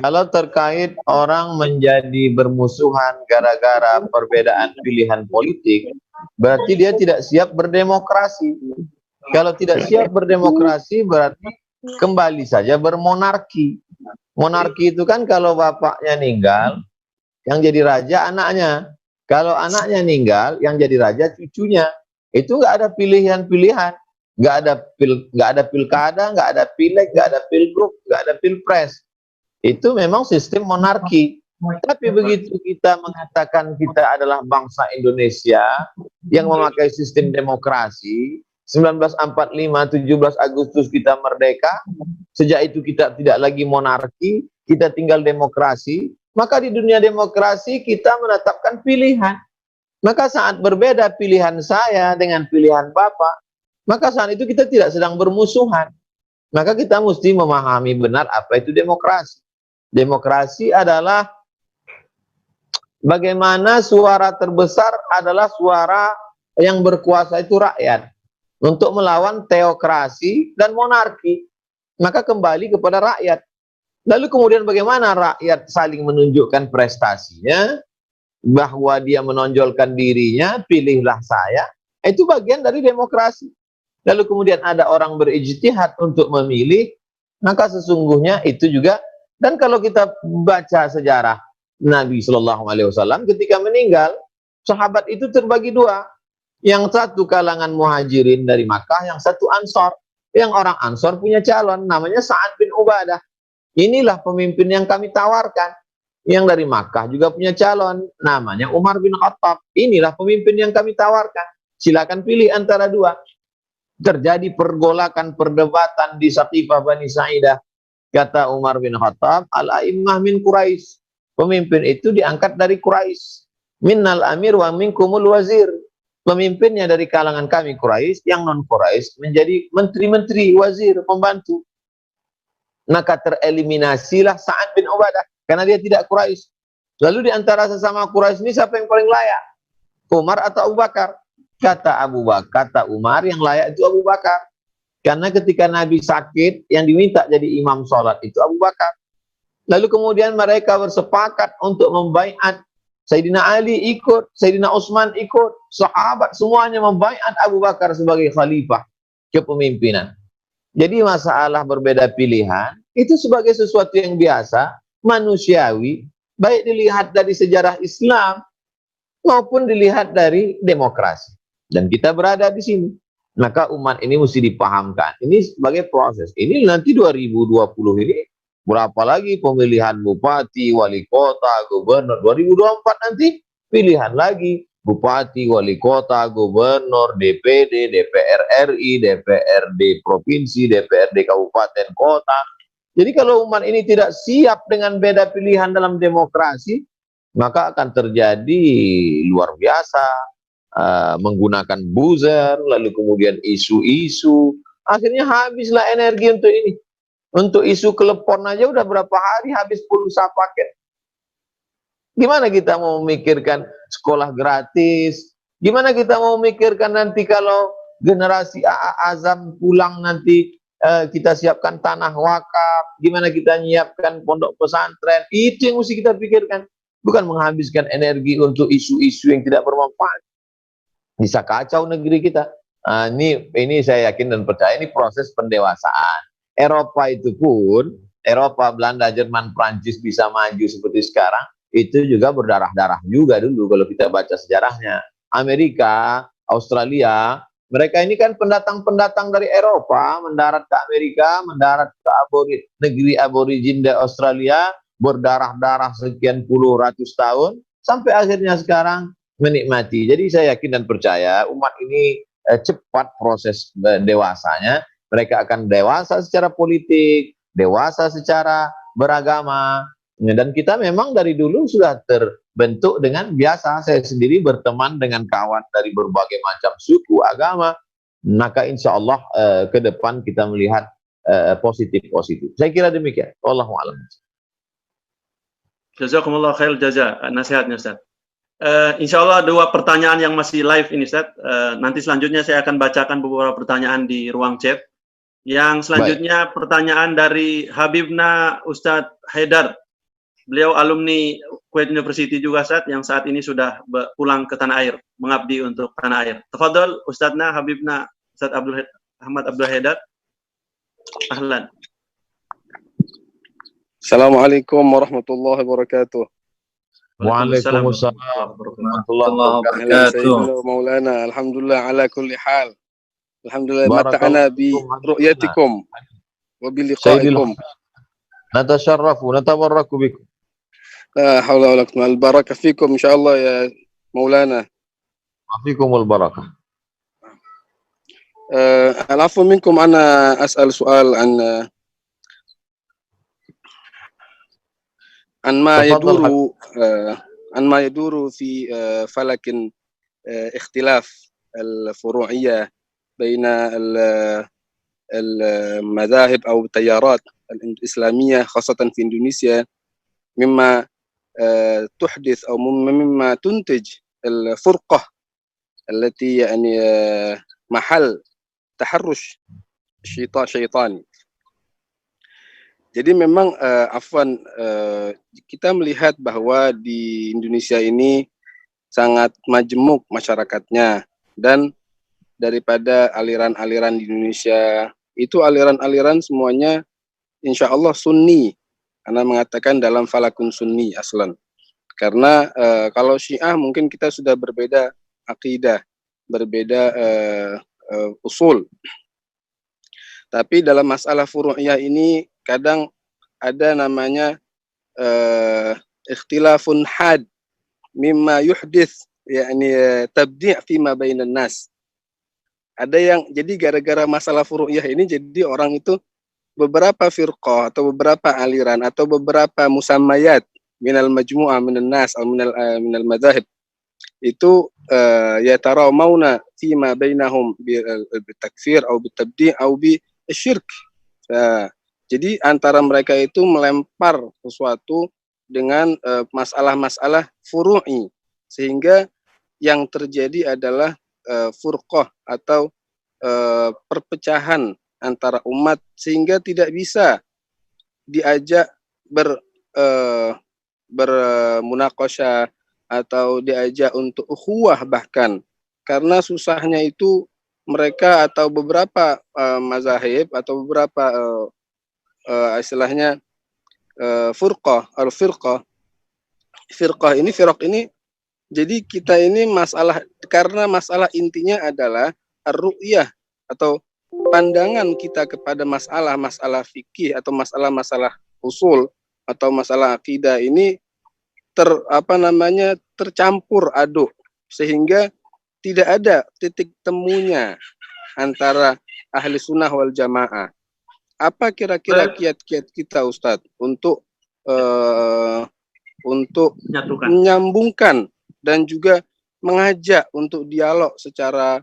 kalau terkait orang menjadi bermusuhan gara-gara perbedaan pilihan politik, berarti dia tidak siap berdemokrasi. Kalau tidak siap berdemokrasi, berarti kembali saja bermonarki. Monarki itu kan kalau bapaknya meninggal, yang jadi raja anaknya. Kalau anaknya meninggal, yang jadi raja cucunya. Itu nggak ada pilihan-pilihan, nggak ada pilkada, nggak ada pileg, nggak ada pilgub, nggak ada pilpres. Itu memang sistem monarki. Tapi begitu kita mengatakan kita adalah bangsa Indonesia yang memakai sistem demokrasi, 1945, 17 Agustus kita merdeka, sejak itu kita tidak lagi monarki, kita tinggal demokrasi, maka di dunia demokrasi kita menetapkan pilihan. Maka saat berbeda pilihan saya dengan pilihan Bapak, maka saat itu kita tidak sedang bermusuhan. Maka kita mesti memahami benar apa itu demokrasi. Demokrasi adalah bagaimana suara terbesar adalah suara yang berkuasa itu rakyat untuk melawan teokrasi dan monarki. Maka kembali kepada rakyat. Lalu kemudian bagaimana rakyat saling menunjukkan prestasinya, bahwa dia menonjolkan dirinya, pilihlah saya. Itu bagian dari demokrasi. Lalu kemudian ada orang berijtihad untuk memilih, maka sesungguhnya itu juga. Dan kalau kita baca sejarah Nabi SAW ketika meninggal, sahabat itu terbagi dua. Yang satu kalangan muhajirin dari Makkah, yang satu Ansor. Yang orang Ansor punya calon, namanya Sa'ad bin Ubadah. Inilah pemimpin yang kami tawarkan. Yang dari Makkah juga punya calon, namanya Umar bin Khattab. Inilah pemimpin yang kami tawarkan. Silakan pilih antara dua. Terjadi pergolakan, perdebatan di Saqifah Bani Sa'idah. Kata Umar bin Khattab, al-a'immah min Quraisy. Pemimpin itu diangkat dari Quraisy. Minnal amir wa minkumul wazir. Pemimpinnya dari kalangan kami Quraisy, yang non Quraisy menjadi menteri-menteri, wazir, pembantu. Maka tereliminasilah Sa'ad bin Ubadah karena dia tidak Quraisy. Lalu di antara sesama Quraisy ini siapa yang paling layak? Umar atau Abu Bakar? Kata Umar, yang layak itu Abu Bakar. Karena ketika Nabi sakit, yang diminta jadi imam sholat itu Abu Bakar. Lalu kemudian mereka bersepakat untuk membaiat. Sayyidina Ali ikut, Sayyidina Utsman ikut, sahabat semuanya membaiat Abu Bakar sebagai khalifah kepemimpinan. Jadi masalah berbeda pilihan itu sebagai sesuatu yang biasa, manusiawi, baik dilihat dari sejarah Islam maupun dilihat dari demokrasi. Dan kita berada di sini. Maka umat ini mesti dipahamkan. Ini sebagai proses. Ini nanti 2020 ini berapa lagi pemilihan bupati, wali kota, gubernur. 2024 nanti pilihan lagi. Bupati, wali kota, gubernur, DPD, DPR RI, DPRD provinsi, DPRD kabupaten kota. Jadi kalau umat ini tidak siap dengan beda pilihan dalam demokrasi, maka akan terjadi luar biasa, menggunakan buzzer, lalu kemudian isu-isu, akhirnya habislah energi untuk ini. Untuk isu telepon aja udah berapa hari habis pulsa paket. Gimana kita mau memikirkan sekolah gratis? Gimana kita mau memikirkan nanti kalau generasi azam pulang nanti kita siapkan tanah wakaf? Gimana kita nyiapkan pondok pesantren? Itu yang mesti kita pikirkan. Bukan menghabiskan energi untuk isu-isu yang tidak bermanfaat. Bisa kacau negeri kita. Ini saya yakin dan percaya ini proses pendewasaan. Eropa itu pun, Eropa, Belanda, Jerman, Prancis bisa maju seperti sekarang, itu juga berdarah-darah juga dulu kalau kita baca sejarahnya. Amerika, Australia, mereka ini kan pendatang-pendatang dari Eropa, mendarat ke Amerika, mendarat ke negeri aborigin di Australia, berdarah-darah sekian puluh ratus tahun, sampai akhirnya sekarang menikmati. Jadi saya yakin dan percaya umat ini cepat proses dewasanya. Mereka akan dewasa secara politik, dewasa secara beragama. Dan kita memang dari dulu sudah terbentuk dengan biasa. Saya sendiri berteman dengan kawan dari berbagai macam suku, agama. Maka insya Allah ke depan kita melihat positif-positif. Saya kira demikian. Wallahu a'lam. Jazakumullah khair jaza nasihatnya Ustaz. Insya Allah 2 pertanyaan yang masih live ini Ustaz. Nanti selanjutnya saya akan bacakan beberapa pertanyaan di ruang chat. Yang selanjutnya pertanyaan dari Habibna Ustadz Haidar. Beliau alumni Kuwait University juga Ustadz, yang saat ini sudah pulang ke tanah air, mengabdi untuk tanah air. Tafadhol Ustadzna Habibna Ustadz Ahmad Abdul Haidar. Ahlan. Assalamualaikum warahmatullahi wabarakatuh. Waalaikumsalam warahmatullahi wabarakatuh. Maulana, alhamdulillah ala kulli hal. Alhamdulillah mata'ana bi ru'yatikum wa bi liqa'ikum. Natasharrafu, natabarraku bikum. La hawla wa la quwwata illa billah. Al-baraka fikum insyaallah ya Maulana. Fikumul barakah. Al-afwu minkum ana as'al su'al an ma yaduru fi falakin ikhtilaf al-furu'iyyah بين المذاهب أو التيارات الإسلامية خاصة في إندونيسيا مما تحدث أو مما تنتج الفرقة التي يعني محل تحرش شيطاني. Jadi memang kita melihat bahwa di Indonesia ini sangat majemuk masyarakatnya, dan daripada aliran-aliran di Indonesia itu aliran-aliran semuanya insya Allah sunni, karena mengatakan dalam falakun sunni aslan. Karena kalau Syiah mungkin kita sudah berbeda akidah, berbeda usul, tapi dalam masalah furu'iyah ini kadang ada namanya ikhtilafun had mimma yuhdith yakni tabdi' fima bainan nas. Ada yang jadi gara-gara masalah furu'iyah ini jadi orang itu beberapa firqah atau beberapa aliran atau beberapa musammayat minal majmu'ah minan nas atau minal madzahib itu yatarawmauna fima bainahum bitakfir atau bitabdi' atau bisyirk. Jadi antara mereka itu melempar sesuatu dengan masalah-masalah furu'i, sehingga yang terjadi adalah furqah atau perpecahan antara umat, sehingga tidak bisa diajak bermunaqasyah atau diajak untuk ukhuwah, bahkan karena susahnya itu mereka atau beberapa mazahib atau beberapa istilahnya firqah ini, firaq ini. Jadi kita ini karena masalah intinya adalah ar-ru'yah atau pandangan kita kepada masalah-masalah fikih atau masalah-masalah usul atau masalah akidah ini tercampur aduk, sehingga tidak ada titik temunya antara ahli sunnah wal jamaah. apa kira-kira kiat-kiat kita Ustadz untuk menyambungkan dan juga mengajak untuk dialog secara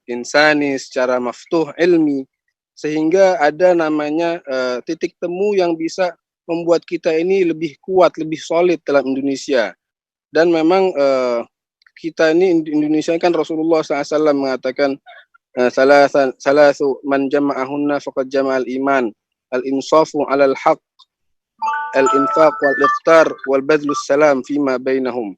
insani, secara maftuh ilmi, sehingga ada namanya titik temu yang bisa membuat kita ini lebih kuat, lebih solid dalam Indonesia. Dan memang kita ini Indonesia kan Rasulullah SAW mengatakan salasu man jama'ahunna faqad jama'al iman, al-insafu 'alal haqq, al-infaq wal iftar wal badlus salam fima bainahum.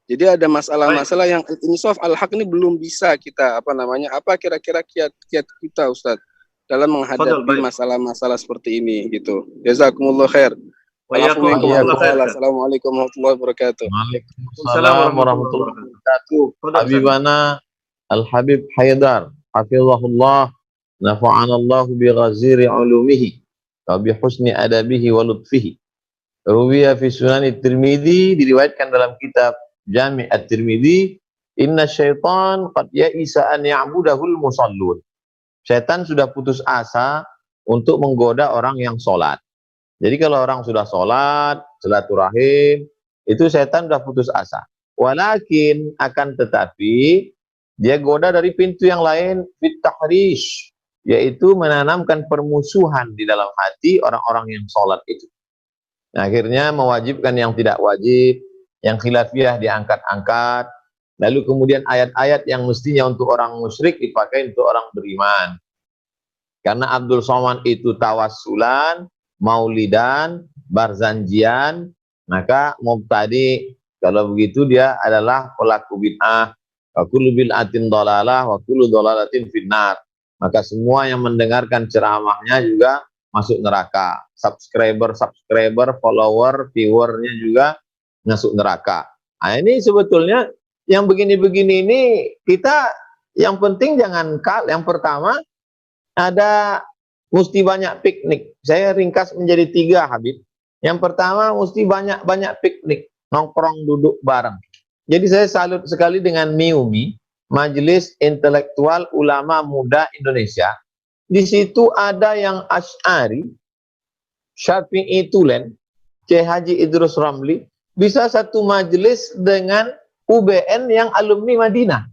Jadi ada masalah-masalah yang insaf al-haq ini belum bisa kita apa kira-kira kiat-kiat kita Ustaz dalam menghadapi masalah-masalah seperti ini gitu. Jazakumullah khair. Assalamualaikum warahmatullahi wabarakatuh. Waalaikumsalam warahmatullahi wabarakatuh. Habibana Al-Habib Haidar, hafizahullah, nafa'anallahu bi ghaziri ulumihi wa bi husni adabihi wa lutfihi. Ruwiya fi Sunan At-Tirmidzi, diriwayatkan dalam kitab Jami' At-Tirmidzi, inna syaitan qad ya'isa an ya'budahul musallun. Syaitan sudah putus asa untuk menggoda orang yang sholat. Jadi kalau orang sudah sholat, silaturahim, itu syaitan sudah putus asa. Walakin akan tetapi dia goda dari pintu yang lain, fit tahrish, yaitu menanamkan permusuhan di dalam hati orang-orang yang sholat itu. Nah, akhirnya mewajibkan yang tidak wajib, yang khilafiyah diangkat-angkat, lalu kemudian ayat-ayat yang mestinya untuk orang musyrik dipakai untuk orang beriman. Karena Abdul Somad itu tawassulan, maulidan, barzanjian, maka mubtadi, kalau begitu dia adalah pelaku bid'ah, wa kullu bid'atin dhalalah wa kullu dhalalatin finnar. Maka semua yang mendengarkan ceramahnya juga masuk neraka. Subscriber, follower, viewernya juga masuk neraka. Nah, ini sebetulnya yang begini-begini ini kita yang penting jangan yang pertama ada mesti banyak piknik. Saya ringkas menjadi 3, Habib. Yang pertama mesti banyak piknik, nongkrong duduk bareng. Jadi saya salut sekali dengan MIUMI, Majelis Intelektual Ulama Muda Indonesia. Di situ ada yang Asy'ari, Syafi'i Tulen, Kiai Haji Idrus Ramli, bisa satu majelis dengan UBN yang alumni Madinah.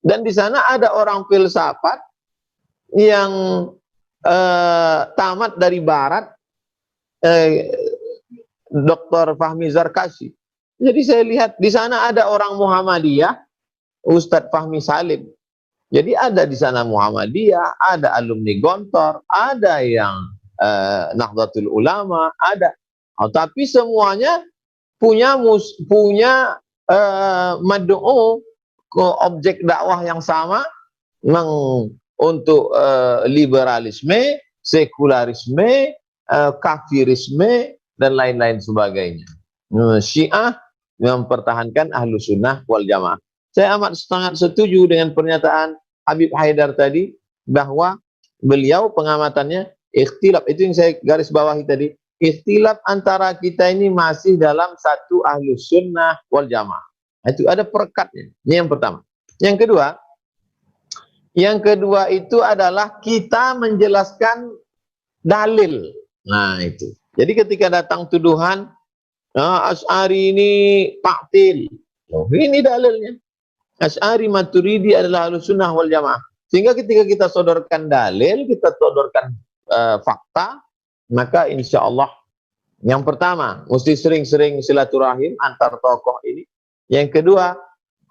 Dan di sana ada orang filsafat yang tamat dari barat, Dr. Fahmi Zarkashi. Jadi saya lihat di sana ada orang Muhammadiyah, Ustadz Fahmi Salim. Jadi ada di sana Muhammadiyah, ada alumni Gontor, ada yang Nahdlatul Ulama, ada. Tapi semuanya punya mad'u ke objek dakwah yang sama, untuk liberalisme, sekularisme, kafirisme, dan lain-lain sebagainya. Syiah mempertahankan Ahlus Sunnah wal Jamaah. Saya sangat setuju dengan pernyataan Habib Haidar tadi, bahwa beliau pengamatannya ikhtilaf, itu yang saya garis bawahi tadi, ikhtilaf antara kita ini masih dalam satu Ahlus Sunnah wal Jamaah. Itu ada perekatnya. Ini yang pertama. Yang kedua itu adalah kita menjelaskan dalil. Nah itu. Jadi ketika datang tuduhan, Asy'ari ini ta'til. Ini dalilnya. Asy'ari Maturidi adalah Ahlus Sunnah wal Jamaah. Sehingga ketika kita sodorkan dalil, kita sodorkan fakta, maka insya Allah yang pertama, mesti sering-sering silaturahim antar tokoh ini. Yang kedua,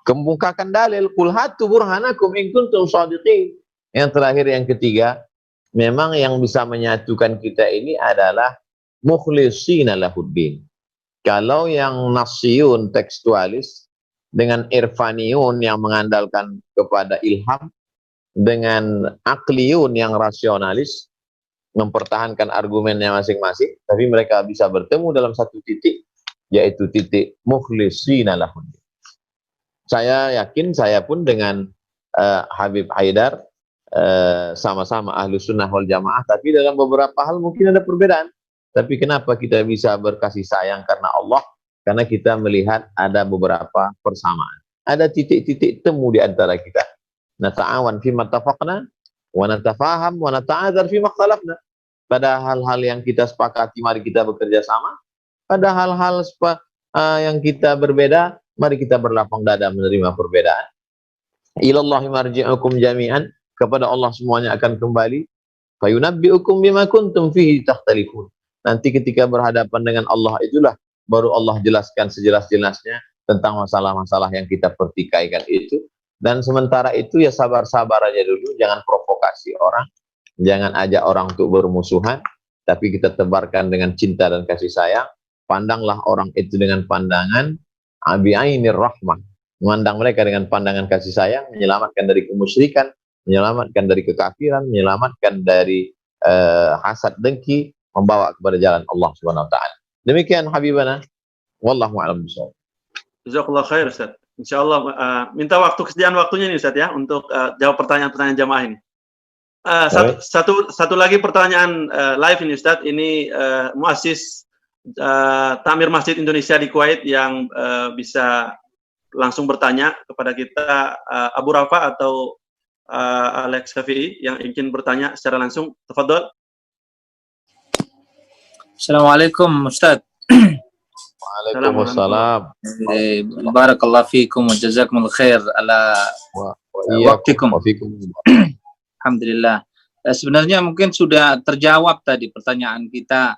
kemukakan dalil, qul hatu burhanakum in kuntum shadiqin. Yang terakhir, yang ketiga, memang yang bisa menyatukan kita ini adalah mukhlishina lahuddin. Kalau yang nasyun tekstualis dengan irfaniyun yang mengandalkan kepada ilham, dengan akliyun yang rasionalis mempertahankan argumennya masing-masing, tapi mereka bisa bertemu dalam satu titik, yaitu titik mukhlishina lahuddin. Saya yakin saya pun dengan Habib Haidar sama-sama Ahlus Sunnah wal Jamaah, tapi dalam beberapa hal mungkin ada perbedaan. Tapi kenapa kita bisa berkasih sayang? Karena Allah, karena kita melihat ada beberapa persamaan. Ada titik-titik temu di antara kita. Nata'awan fi mattafaqna wa natafaham wa nata'adzar fi makhtalafna. Pada hal-hal yang kita sepakati, mari kita bekerja sama. Pada hal-hal yang kita berbeda, mari kita berlapang dada menerima perbedaan. Ilallahi marji'ukum jami'an, kepada Allah semuanya akan kembali. Fayunabbi'ukum bima kuntum fihi takhtalifun. Nanti ketika berhadapan dengan Allah itulah baru Allah jelaskan sejelas-jelasnya tentang masalah-masalah yang kita pertikaikan itu. Dan sementara itu ya sabar-sabar aja dulu, jangan provokasi orang, jangan ajak orang untuk bermusuhan, tapi kita tebarkan dengan cinta dan kasih sayang. Pandanglah orang itu dengan pandangan abi'ainir rahmah, memandang mereka dengan pandangan kasih sayang, menyelamatkan dari kemusyrikan, menyelamatkan dari kekafiran, menyelamatkan dari hasad dengki, membawa kepada jalan Allah Subhanahu wa taala. Demikian Habibana, wallahu a'lam bishawab. Jazakallah khair Ustaz. Insyaallah minta kesediaan waktunya nih Ustaz ya untuk jawab pertanyaan-pertanyaan jamaah ini. Satu lagi pertanyaan live ini Ustaz, ini muassis Ta'mir Masjid Indonesia di Kuwait yang bisa langsung bertanya kepada kita, Abu Rafa atau Alex Syafi'i yang ingin bertanya secara langsung. Tafadhol. Assalamualaikum Ustaz. Waalaikumsalam. Barakallahu fiikum wa jazakumul khair ala waktikum. Alhamdulillah. Sebenarnya mungkin sudah terjawab tadi pertanyaan kita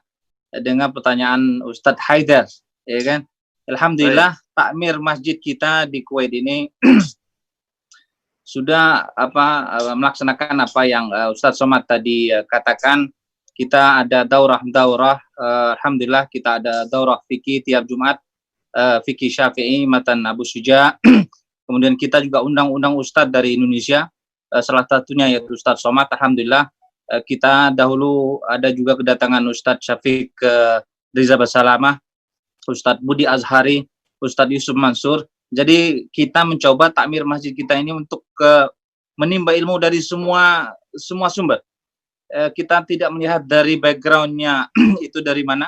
dengan pertanyaan Ustadz Haidar, ya kan? Alhamdulillah takmir masjid kita di Kuwait ini sudah melaksanakan apa yang Ustadz Somad tadi katakan. Kita ada daurah, alhamdulillah kita ada daurah fikih tiap Jumat, fikih Syafi'i matan Abu Syuja. Kemudian kita juga undang-undang Ustadz dari Indonesia, salah satunya yaitu Ustadz Somad. Alhamdulillah kita dahulu ada juga kedatangan Ustadz Syafiq Riza Basalamah, Ustadz Budi Azhari, Ustadz Yusuf Mansur. Jadi kita mencoba takmir masjid kita ini untuk menimba ilmu dari semua sumber. Kita tidak melihat dari backgroundnya itu dari mana.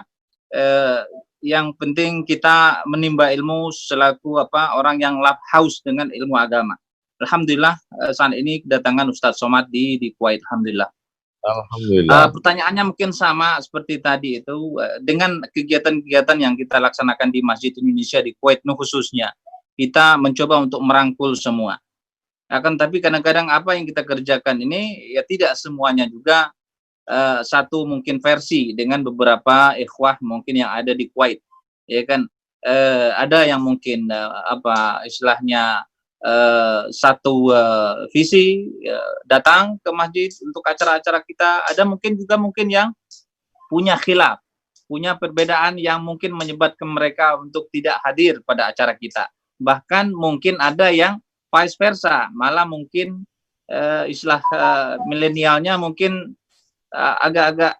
Yang penting kita menimba ilmu selaku orang yang love house dengan ilmu agama. Alhamdulillah saat ini kedatangan Ustadz Somad di Kuwait. Alhamdulillah. Alhamdulillah. Pertanyaannya mungkin sama seperti tadi itu, dengan kegiatan-kegiatan yang kita laksanakan di Masjid Indonesia di Kuwait khususnya, kita mencoba untuk merangkul semua. Akan tapi kadang-kadang apa yang kita kerjakan ini ya tidak semuanya juga satu mungkin versi dengan beberapa ikhwah mungkin yang ada di Kuwait, ya kan. Ada yang mungkin istilahnya satu visi datang ke masjid untuk acara-acara kita. Ada mungkin juga yang punya khilaf, punya perbedaan yang mungkin menyebabkan mereka untuk tidak hadir pada acara kita. Bahkan mungkin ada yang vice versa, malah mungkin istilah milenialnya mungkin agak-agak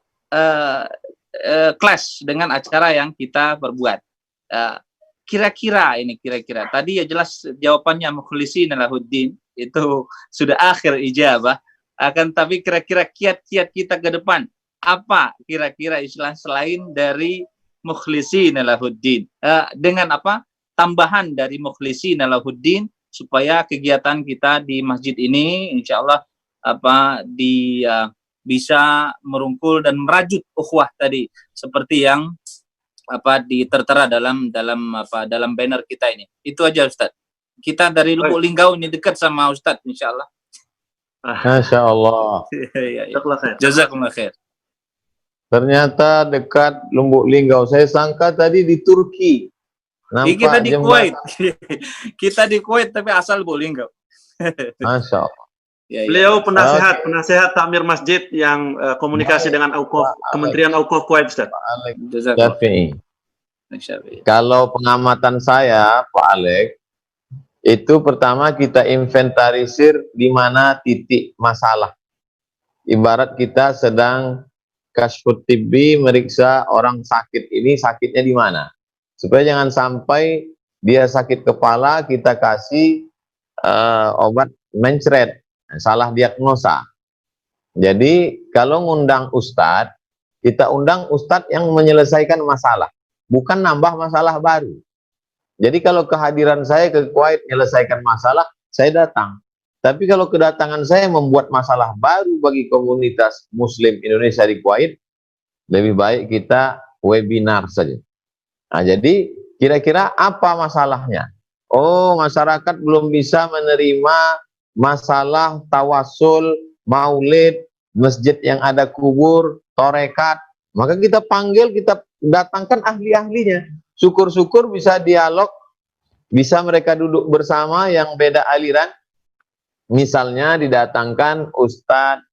clash dengan acara yang kita perbuat. Kira-kira tadi ya jelas jawabannya mukhlisin lahuddin, itu sudah akhir ijabah. Akan tapi kira-kira kiat-kiat kita ke depan apa kira-kira istilah selain dari mukhlisin lahuddin, dengan tambahan dari mukhlisin lahuddin, supaya kegiatan kita di masjid ini insyaallah bisa merungkul dan merajut ukhuwah tadi seperti yang tertera dalam banner kita ini. Itu aja Ustaz. Kita dari Lubuk Linggau ini dekat sama Ustaz insyaallah. Masya Allah. Jazakumullah khair. Ternyata dekat Lubuk Linggau. Saya sangka tadi di Turki. Nampak kita di Kuwait. Kita di Kuwait tapi asal Lubuk Linggau. Masya Allah. Beliau penasehat takmir masjid yang komunikasi dengan Kementerian Auqaf Kuwait, Ustaz. Syafi'i. Kalau pengamatan saya, Pak Alex, itu pertama kita inventarisir di mana titik masalah. Ibarat kita sedang kasyfut tibbi, meriksa orang sakit ini, sakitnya di mana. Supaya jangan sampai dia sakit kepala, kita kasih obat mencret, salah diagnosa. Jadi kalau ngundang ustadz, kita undang ustadz yang menyelesaikan masalah, bukan nambah masalah baru. Jadi kalau kehadiran saya ke Kuwait menyelesaikan masalah, saya datang. Tapi kalau kedatangan saya membuat masalah baru bagi komunitas Muslim Indonesia di Kuwait, lebih baik kita webinar saja. Nah, jadi kira-kira apa masalahnya? Oh, masyarakat belum bisa menerima masalah tawasul, maulid, masjid yang ada kubur, torekat. Maka kita panggil, kita datangkan ahli-ahlinya. Syukur-syukur bisa dialog, bisa mereka duduk bersama yang beda aliran. Misalnya didatangkan Ustadz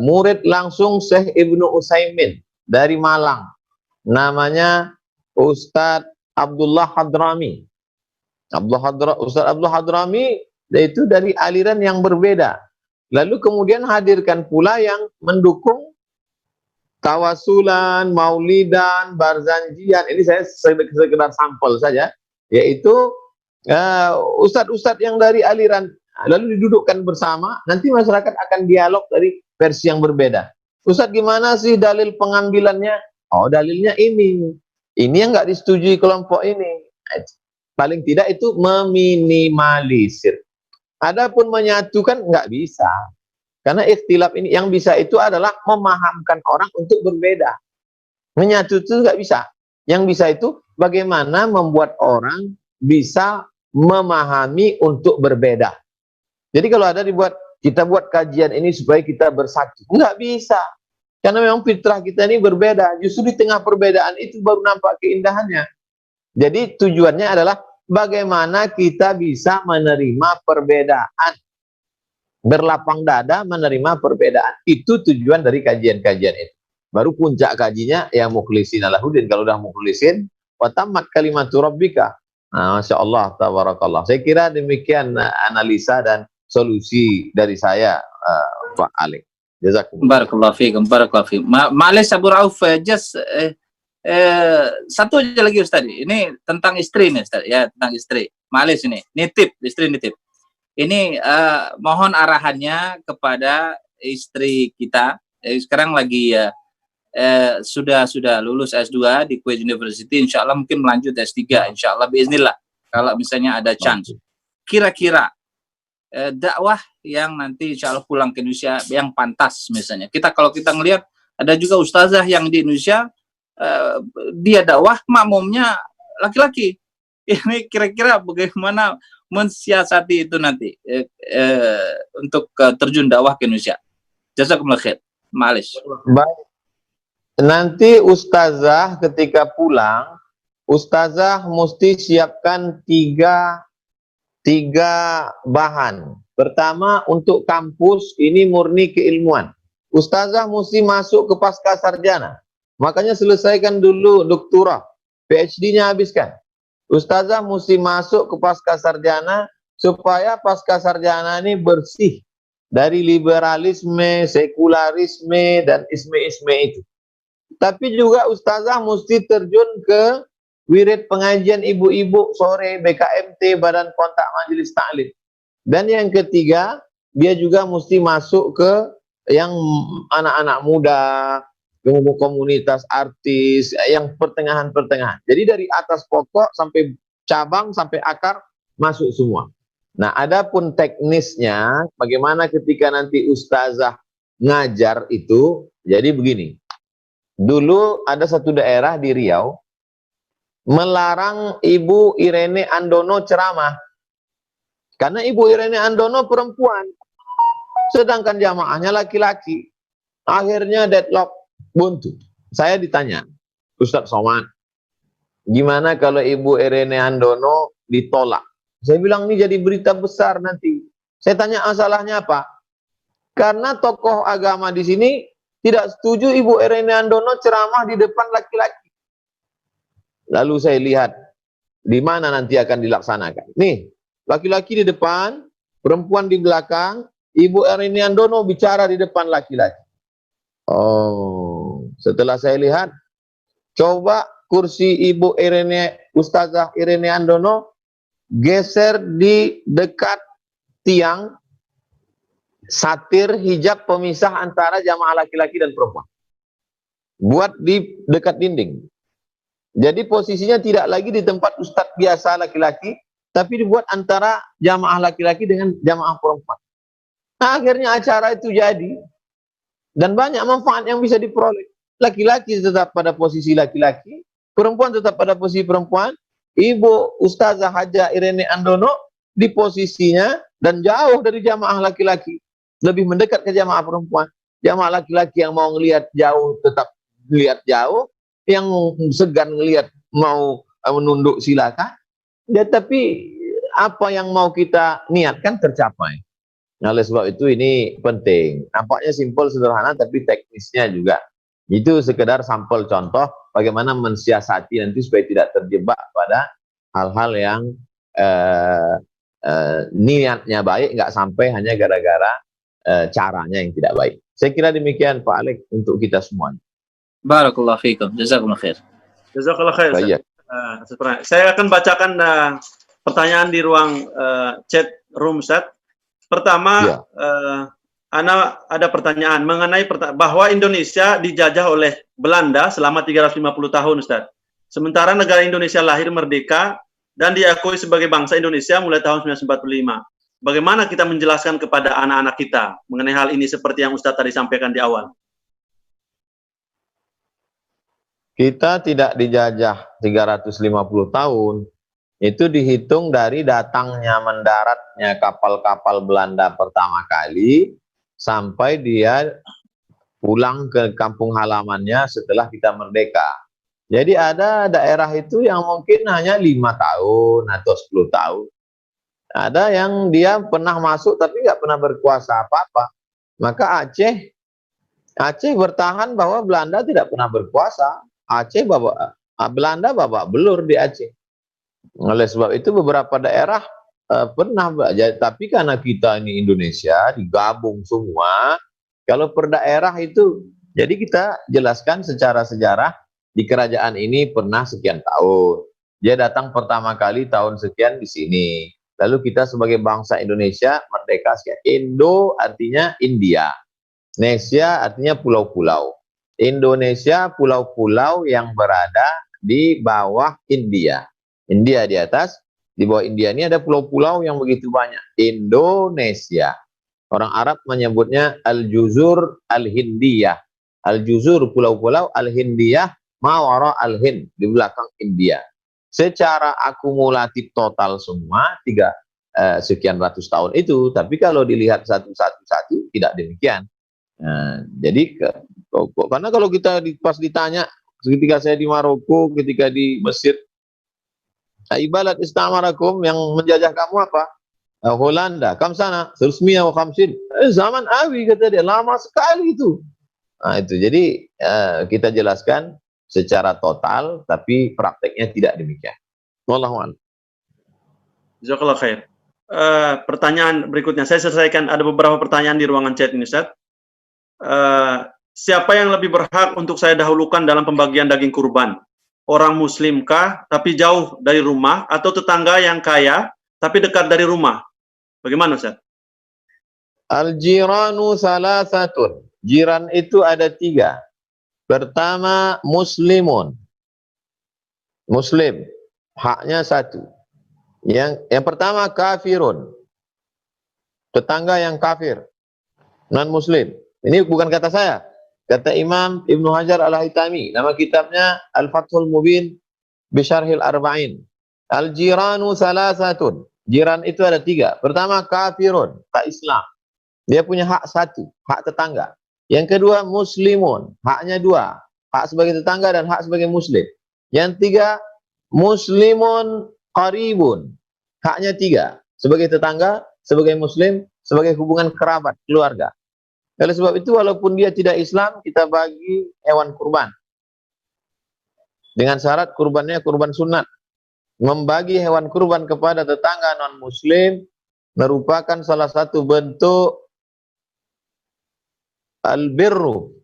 murid langsung Syekh Ibnu Utsaimin dari Malang, namanya Ustadz Abdullah Hadrami. Ustadz Abdullah Hadrami itu dari aliran yang berbeda. Lalu kemudian hadirkan pula yang mendukung tawasulan, maulidan, barzanjian. Ini saya sekedar sampel saja, yaitu ustadz-ustadz yang dari aliran, lalu didudukkan bersama, nanti masyarakat akan dialog dari versi yang berbeda. Ustadz, gimana sih dalil pengambilannya? Oh, dalilnya ini yang nggak disetujui kelompok ini. Paling tidak itu meminimalisir. Adapun menyatukan nggak bisa, karena ikhtilaf ini yang bisa itu adalah memahamkan orang untuk berbeda. Menyatu itu nggak bisa. Yang bisa itu bagaimana membuat orang bisa memahami untuk berbeda. Jadi kalau ada kita buat kajian ini supaya kita bersatu, nggak bisa, karena memang fitrah kita ini berbeda. Justru di tengah perbedaan itu baru nampak keindahannya. Jadi tujuannya adalah bagaimana kita bisa menerima perbedaan, berlapang dada menerima perbedaan. Itu tujuan dari kajian-kajian itu. Baru puncak kajinya ya mukhlisin alahuddin. Kalau udah mukhlisin, wa tammat kalimatu rabbika. Nah, Masya Allah, tabarakallah. Saya kira demikian analisa dan solusi dari saya, Pak Ali. Jazakumullah. Barakallahu fiikum, barakallahu fiikum. Ma'alis Abu Rauf, satu aja lagi Ustaz. Ini tentang istri nih Ustaz, ya, tentang istri. Ma'alis ini nitip, istri nitip. Ini mohon arahannya kepada istri kita. Sekarang lagi sudah lulus S2 di Kuwait University, insya Allah mungkin melanjut S3, insya Allah biiznillah, kalau misalnya ada chance. Kira-kira dakwah yang nanti insya Allah pulang ke Indonesia yang pantas misalnya. Kalau kita ngelihat ada juga ustazah yang di Indonesia dia dakwah makmumnya laki-laki. Ini kira-kira bagaimana mensiasati itu nanti untuk terjun dakwah ke Indonesia. Jazakumullah khair. Ma'alish. Baik. Nanti ustazah ketika pulang, ustazah mesti siapkan tiga bahan. Pertama, untuk kampus ini murni keilmuan. Ustazah mesti masuk ke pasca sarjana. Makanya selesaikan dulu doktorah, PhD-nya habiskan. Ustazah mesti masuk ke pasca sarjana supaya pasca sarjana ini bersih dari liberalisme, sekularisme, dan isme-isme itu. Tapi juga ustazah mesti terjun ke wirid pengajian ibu-ibu sore, BKMT, Badan Kontak Majelis Ta'lim. Dan yang ketiga, dia juga mesti masuk ke yang anak-anak muda, komunitas artis, yang pertengahan-pertengahan. Jadi dari atas pokok sampai cabang, sampai akar, masuk semua. Nah, adapun teknisnya, bagaimana ketika nanti ustazah ngajar itu, jadi begini. Dulu ada satu daerah di Riau, melarang Ibu Irene Andono ceramah. Karena Ibu Irene Andono perempuan, sedangkan jamaahnya laki-laki. Akhirnya deadlock, buntu. Saya ditanya, Ustadz Somad, gimana kalau Ibu Irene Andono ditolak? Saya bilang ini jadi berita besar nanti. Saya tanya masalahnya apa? Karena tokoh agama di sini tidak setuju Ibu Irene Andono ceramah di depan laki-laki. Lalu saya lihat di mana nanti akan dilaksanakan. Nih, laki-laki di depan, perempuan di belakang, Ibu Irene Andono bicara di depan laki-laki. Oh, setelah saya lihat, coba kursi Ibu Irene, Ustazah Irene Andono geser di dekat tiang satir hijab pemisah antara jamaah laki-laki dan perempuan. Buat di dekat dinding. Jadi posisinya tidak lagi di tempat ustadz biasa laki-laki, tapi dibuat antara jamaah laki-laki dengan jamaah perempuan. Nah, akhirnya acara itu jadi, dan banyak manfaat yang bisa diperoleh. Laki-laki tetap pada posisi laki-laki, perempuan tetap pada posisi perempuan. Ibu Ustazah Haja Irene Andono di posisinya dan jauh dari jamaah laki-laki, lebih mendekat ke jamaah perempuan. Jamaah laki-laki yang mau ngelihat jauh tetap lihat jauh, yang segan ngelihat mau menunduk silakan. Ya, tapi apa yang mau kita niatkan tercapai. Nah, oleh sebab itu ini penting. Nampaknya simpel sederhana, tapi teknisnya juga. Itu sekedar sampel contoh bagaimana mensiasati nanti supaya tidak terjebak pada hal-hal yang niatnya baik, nggak sampai hanya gara-gara caranya yang tidak baik. Saya kira demikian Pak Alex untuk kita semua. Barakallahu fiikum. Jazakumullah khair. Jazakallah khair. Saya akan bacakan pertanyaan di ruang chat room, Ustaz. Pertama, Ana ada pertanyaan mengenai bahwa Indonesia dijajah oleh Belanda selama 350 tahun, Ustaz. Sementara negara Indonesia lahir merdeka dan diakui sebagai bangsa Indonesia mulai tahun 1945. Bagaimana kita menjelaskan kepada anak-anak kita mengenai hal ini seperti yang Ustaz tadi sampaikan di awal? Kita tidak dijajah 350 tahun. Itu dihitung dari datangnya mendaratnya kapal-kapal Belanda pertama kali sampai dia pulang ke kampung halamannya setelah kita merdeka. Jadi ada daerah itu yang mungkin hanya 5 tahun atau 10 tahun. Ada yang dia pernah masuk tapi nggak pernah berkuasa apa-apa. Maka Aceh bertahan bahwa Belanda tidak pernah berkuasa. Belanda babak belur di Aceh. Oleh sebab itu beberapa daerah pernah, tapi karena kita ini Indonesia digabung semua, kalau per daerah itu, jadi kita jelaskan secara sejarah di kerajaan ini pernah sekian tahun. Dia datang pertama kali tahun sekian di sini. Lalu kita sebagai bangsa Indonesia merdeka sekian. Indo artinya India. Nesia artinya pulau-pulau. Indonesia pulau-pulau yang berada di bawah India. India di atas, di bawah India ini ada pulau-pulau yang begitu banyak. Indonesia. Orang Arab menyebutnya Al-Juzur Al-Hindiyah. Al-Juzur pulau-pulau, Al-Hindiyah mawara Al-Hind, di belakang India. Secara akumulatif total semua sekian ratus tahun itu, tapi kalau dilihat satu-satu tidak demikian. Jadi karena kalau kita pas ditanya ketika saya di Maroko, ketika di Mesir, ibalat istamarakum, yang menjajah kamu apa? Holanda. Kam sana 350. Zaman Awi, kata dia, lama sekali itu. Nah, itu jadi kita jelaskan secara total, tapi prakteknya tidak demikian. Wallahu a'lam. Jazakallah khair. Pertanyaan berikutnya, saya selesaikan, ada beberapa pertanyaan di ruangan chat ini, Ustaz. Siapa yang lebih berhak untuk saya dahulukan dalam pembagian daging kurban? Orang muslimkah tapi jauh dari rumah, atau tetangga yang kaya tapi dekat dari rumah? Bagaimana, Ustaz? Al-jiranu salasatun. Jiran itu ada 3. Pertama, muslimun. Muslim, haknya 1. Yang pertama kafirun. Tetangga yang kafir, non muslim. Ini bukan kata saya. Kata Imam Ibnu Hajar Al-Haytami, nama kitabnya Al-Fathul Mubin Bisyarhil Arba'in. Al-jiranu salasatun. Jiran itu ada 3. Pertama kafirun, tak Islam. Dia punya hak 1, hak tetangga. Yang kedua muslimun, haknya 2, hak sebagai tetangga dan hak sebagai muslim. Yang 3 muslimun qaribun, haknya 3, sebagai tetangga, sebagai muslim, sebagai hubungan kerabat, keluarga. Oleh sebab itu walaupun dia tidak Islam, kita bagi hewan kurban. Dengan syarat kurbannya kurban sunat. Membagi hewan kurban kepada tetangga non-muslim merupakan salah satu bentuk al-birru.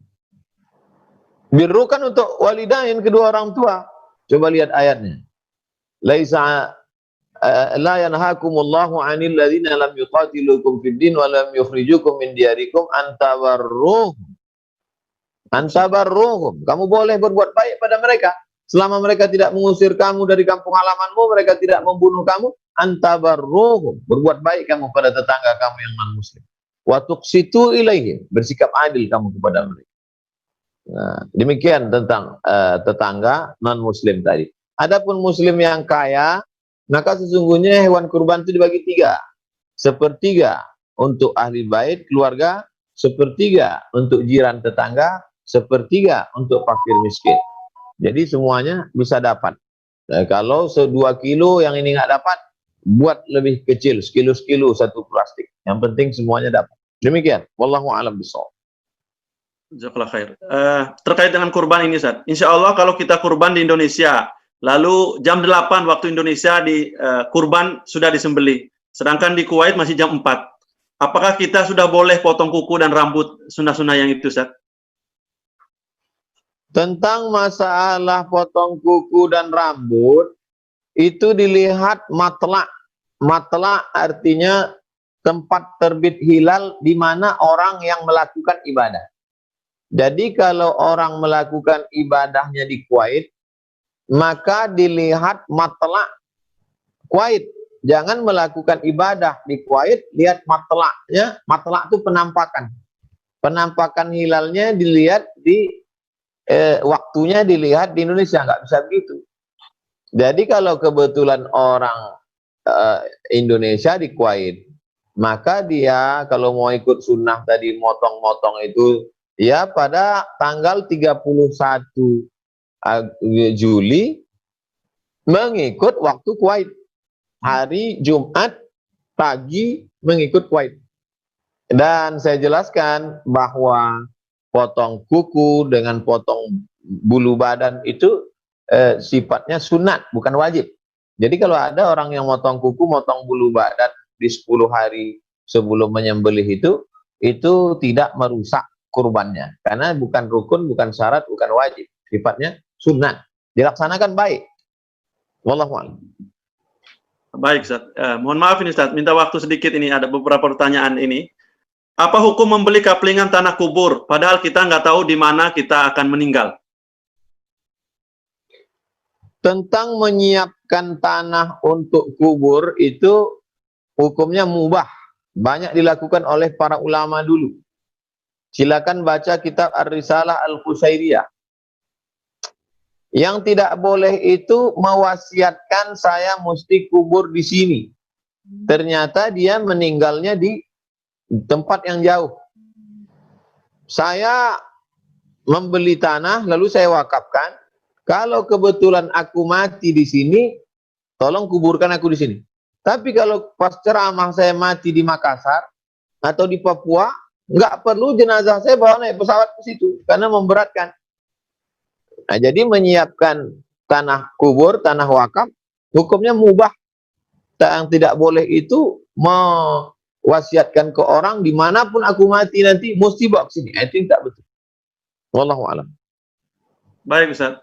Birru kan untuk walidain, kedua orang tua. Coba lihat ayatnya. Laisa la yanhaakumullahu 'anil ladzina lam yuqatilukum fid din wa lam yukhrijukum min diyarikum an tabarruhum. Kamu boleh berbuat baik pada mereka selama mereka tidak mengusir kamu dari kampung halamanmu, mereka tidak membunuh kamu, antabarruhum, berbuat baik kamu pada tetangga kamu yang non-muslim. Wa tuqsitu ilaihim, bersikap adil kamu kepada mereka. Nah, demikian tentang tetangga non-muslim tadi. Adapun muslim yang kaya, maka sesungguhnya hewan kurban itu dibagi 3. Sepertiga untuk ahli bait, keluarga, sepertiga untuk jiran tetangga, sepertiga untuk fakir miskin. Jadi semuanya bisa dapat. Nah, kalau 2 kilo yang ini nggak dapat, buat lebih kecil, sekilo satu plastik. Yang penting semuanya dapat. Demikian. Wallahu a'lam bishawab. Jazakallah khair. Terkait dengan kurban ini, Ustaz. Insya Allah kalau kita kurban di Indonesia, lalu jam 8 waktu Indonesia di kurban sudah disembelih. Sedangkan di Kuwait masih jam 4. Apakah kita sudah boleh potong kuku dan rambut sunnah-sunnah yang itu, Ustaz? Tentang masalah potong kuku dan rambut, itu dilihat matla'. Matla' artinya tempat terbit hilal di mana orang yang melakukan ibadah. Jadi kalau orang melakukan ibadahnya di Kuwait, maka dilihat matla' Kuwait. Jangan melakukan ibadah di Kuwait, lihat matla'nya. Matla' itu penampakan. Penampakan hilalnya dilihat di waktunya dilihat di Indonesia, nggak bisa begitu. Jadi kalau kebetulan orang Indonesia di Kuwait, maka dia kalau mau ikut sunnah tadi motong-motong itu ya pada tanggal 31 Juli mengikut waktu Kuwait. Hari Jumat pagi mengikut Kuwait. Dan saya jelaskan bahwa potong kuku dengan potong bulu badan itu sifatnya sunat, bukan wajib. Jadi kalau ada orang yang motong kuku, motong bulu badan di 10 hari sebelum menyembelih itu tidak merusak kurbannya. Karena bukan rukun, bukan syarat, bukan wajib. Sifatnya sunat. Dilaksanakan baik. Wallahu a'lam. Baik, Ustaz. Mohon maaf ini, Ustaz. Minta waktu sedikit ini. Ada beberapa pertanyaan ini. Apa hukum membeli kaplingan tanah kubur, padahal kita nggak tahu di mana kita akan meninggal? Tentang menyiapkan tanah untuk kubur itu hukumnya mubah. Banyak dilakukan oleh para ulama dulu. Silakan baca kitab Ar-Risalah Al-Qusairiyah. Yang tidak boleh itu mewasiatkan saya mesti kubur di sini. Ternyata dia meninggalnya di tempat yang jauh. Saya membeli tanah lalu saya wakafkan. Kalau kebetulan aku mati di sini, tolong kuburkan aku di sini. Tapi kalau pas ceramah saya mati di Makassar atau di Papua, nggak perlu jenazah saya bawa naik pesawat ke situ karena memberatkan. Nah, jadi menyiapkan tanah kubur, tanah wakaf, hukumnya mubah. Yang tidak boleh itu wasiatkan ke orang dimanapun aku mati nanti mesti bawa ke sini. Itu tidak betul. Wallahu a'lam. Baik, Ustaz.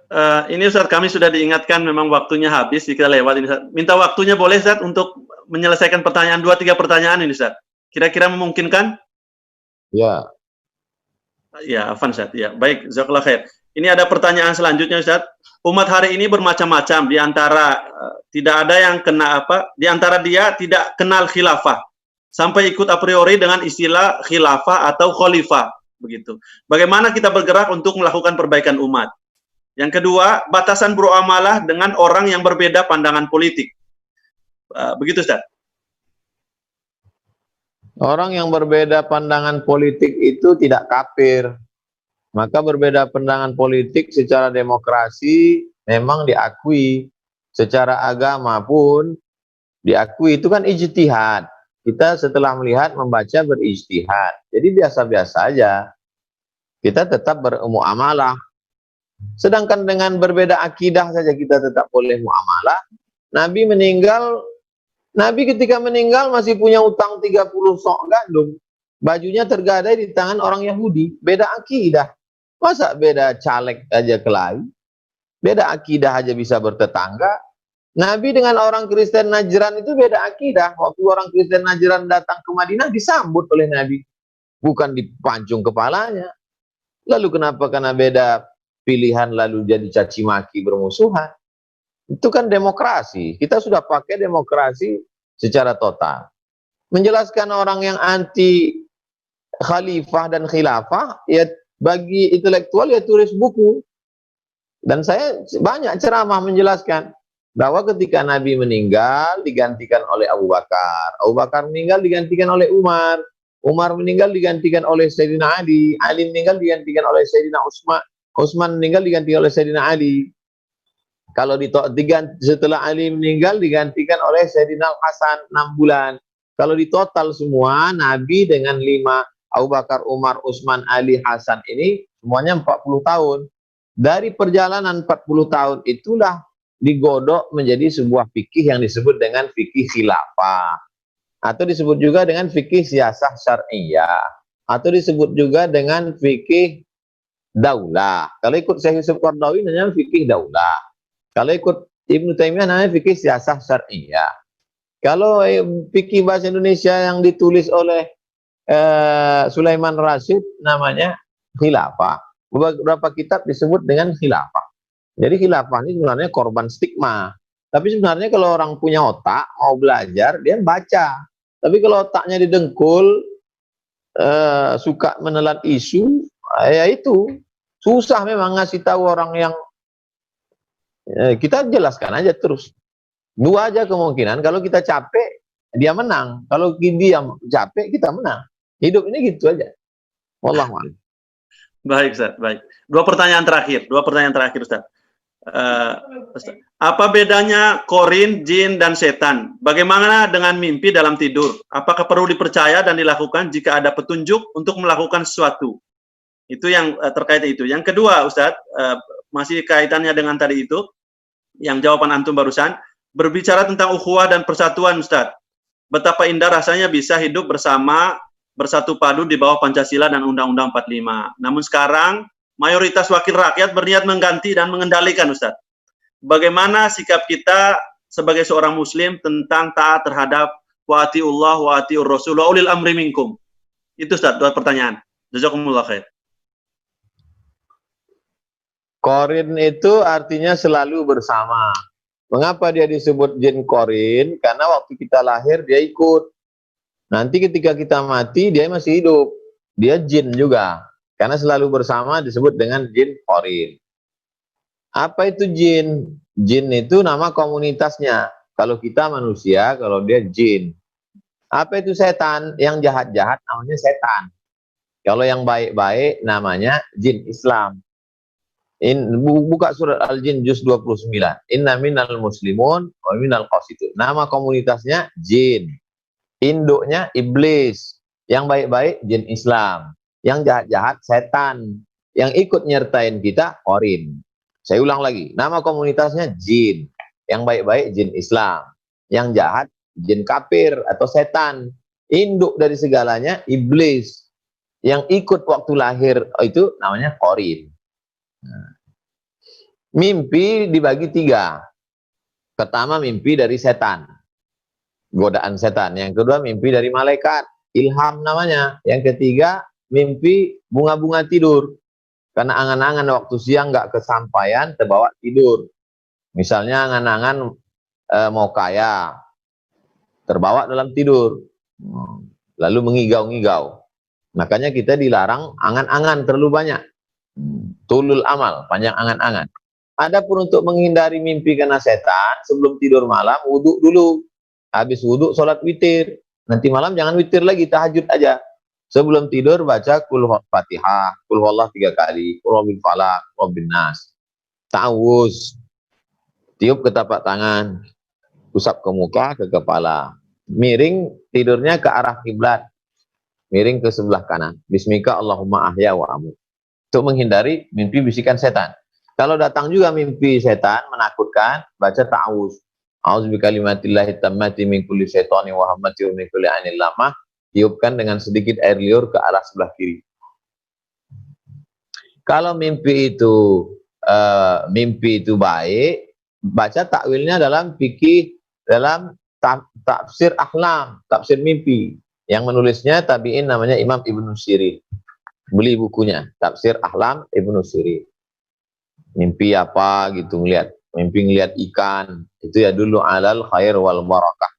Ini Ustaz kami sudah diingatkan memang waktunya habis, kita lewat ini, Ustaz. Minta waktunya boleh, Ustaz, untuk menyelesaikan pertanyaan 2-3 pertanyaan ini, Ustaz. Kira-kira memungkinkan? Ya. Ya, afan, Ustaz. Ya, baik, jazakallah khair. Ini ada pertanyaan selanjutnya, Ustaz. Umat hari ini bermacam-macam, di antara tidak ada yang kena di antara dia tidak kenal khilafah. Sampai ikut a priori dengan istilah khilafah atau khalifah, begitu. Bagaimana kita bergerak untuk melakukan perbaikan umat? Yang kedua, batasan bermuamalah dengan orang yang berbeda pandangan politik. Begitu, Ustaz. Orang yang berbeda pandangan politik itu tidak kafir. Maka berbeda pandangan politik secara demokrasi memang diakui. Secara agama pun diakui. Itu kan ijtihad. Kita setelah melihat, membaca, berijtihad. Jadi biasa-biasa aja. Kita tetap bermuamalah. Sedangkan dengan berbeda akidah saja kita tetap boleh muamalah. Nabi meninggal, Nabi ketika meninggal masih punya utang 30 sok gandum. Bajunya tergadai di tangan orang Yahudi. Beda akidah. Masa beda caleg aja kelahi? Beda akidah aja bisa bertetangga. Nabi dengan orang Kristen Najran itu beda akidah. Waktu orang Kristen Najran datang ke Madinah disambut oleh Nabi. Bukan dipancung kepalanya. Lalu kenapa karena beda pilihan lalu jadi caci maki bermusuhan? Itu kan demokrasi. Kita sudah pakai demokrasi secara total. Menjelaskan orang yang anti khalifah dan khilafah, ya bagi intelektual ya tulis buku. Dan saya banyak ceramah menjelaskan bahwa ketika Nabi meninggal digantikan oleh Abu Bakar, Abu Bakar meninggal digantikan oleh Umar, Umar meninggal digantikan oleh Sayyidina Ali, Ali meninggal digantikan oleh Sayyidina Utsman, Utsman meninggal digantikan oleh Sayyidina Ali. Kalau setelah Ali meninggal digantikan oleh Sayyidina Hasan 6 bulan. Kalau di total semua Nabi dengan 5 Abu Bakar, Umar, Utsman, Ali, Hasan ini semuanya 40 tahun. Dari perjalanan 40 tahun itulah digodok menjadi sebuah fikih yang disebut dengan fikih khilafah. Atau disebut juga dengan fikih siyasah syar'iyah. Atau disebut juga dengan fikih daulah. Kalau ikut Syekh Yusuf Qaradawi namanya fikih daulah. Kalau ikut Ibnu Taimiyah namanya fikih siyasah syar'iyah. Kalau fikih bahasa Indonesia yang ditulis oleh Sulaiman Rasyid namanya khilafah. Beberapa kitab disebut dengan khilafah. Jadi khilafah ini sebenarnya korban stigma. Tapi sebenarnya kalau orang punya otak, mau belajar, dia baca. Tapi kalau otaknya didengkul, suka menelan isu, ya itu susah memang ngasih tahu orang yang kita jelaskan aja terus. Dua aja kemungkinan, kalau kita capek, dia menang. Kalau dia capek, kita menang. Hidup ini gitu aja. Wallahu a'lam. Baik, Ustaz. Baik. Dua pertanyaan terakhir, Ustaz. Ustaz. Apa bedanya korin, jin, dan setan? Bagaimana dengan mimpi dalam tidur? Apakah perlu dipercaya dan dilakukan jika ada petunjuk untuk melakukan sesuatu? Itu yang terkait itu. Yang kedua, Ustaz, masih kaitannya dengan tadi itu, yang jawaban antum barusan, berbicara tentang ukhuwah dan persatuan, Ustaz. Betapa indah rasanya bisa hidup bersama, bersatu padu di bawah Pancasila dan Undang-Undang 45. Namun sekarang, mayoritas wakil rakyat berniat mengganti dan mengendalikan, Ustaz. Bagaimana sikap kita sebagai seorang muslim tentang taat terhadap wa atiullah wa atiur rasul wa ulil amri minkum? Itu, Ustaz, dua pertanyaan. Jazakumullah khair. Korin itu artinya selalu bersama. Mengapa dia disebut jin korin? Karena waktu kita lahir dia ikut. Nanti ketika kita mati dia masih hidup. Dia jin juga. Karena selalu bersama disebut dengan jin korin. Apa itu jin? Jin itu nama komunitasnya. Kalau kita manusia, kalau dia jin. Apa itu setan? Yang jahat-jahat namanya setan. Kalau yang baik-baik namanya jin Islam. Buka surat Al-Jin juz 29. Inna minal muslimun wa minal qasitun. Nama komunitasnya jin. Induknya iblis. Yang baik-baik jin Islam. Yang jahat-jahat setan. Yang ikut nyertain kita korin. Saya ulang lagi. Nama komunitasnya jin. Yang baik-baik jin Islam. Yang jahat jin kafir atau setan. Induk dari segalanya iblis. Yang ikut waktu lahir itu namanya korin. Mimpi dibagi 3. Pertama mimpi dari setan, godaan setan. Yang kedua mimpi dari malaikat, ilham namanya. Yang ketiga mimpi bunga-bunga tidur, karena angan-angan waktu siang nggak kesampaian, terbawa tidur. Misalnya angan-angan mau kaya, terbawa dalam tidur, lalu mengigau-ngigau. Makanya kita dilarang angan-angan terlalu banyak. Tulul amal, panjang angan-angan. Adapun untuk menghindari mimpi karena setan, sebelum tidur malam, wudhu dulu. Habis wudhu, sholat witir. Nanti malam jangan witir lagi, tahajud aja. Sebelum tidur, baca kul Fatihah, kul huwallah 3 kali, kul huwal falaq, kul bin nas. Ta'awuz. Tiup ke tapak tangan. Usap ke muka, ke kepala. Miring tidurnya ke arah kiblat. Miring ke sebelah kanan. Bismika Allahumma ahya wa amut. Untuk menghindari mimpi bisikan setan. Kalau datang juga mimpi setan menakutkan, baca ta'awuz. A'udzu bikalimatillahi tammati min kulli syaitani wa hammati wa min kulli ainil lamah. Tiupkan dengan sedikit air liur ke arah sebelah kiri. Kalau mimpi itu baik, baca takwilnya dalam fikih, dalam tafsir ahlam, tafsir mimpi. Yang menulisnya tabi'in namanya Imam Ibnu Sirin. Beli bukunya, Tafsir Ahlam Ibnu Sirin. Mimpi apa gitu ngeliat. mimpi ngeliat ikan, itu ya dulu alal khair wal barakah.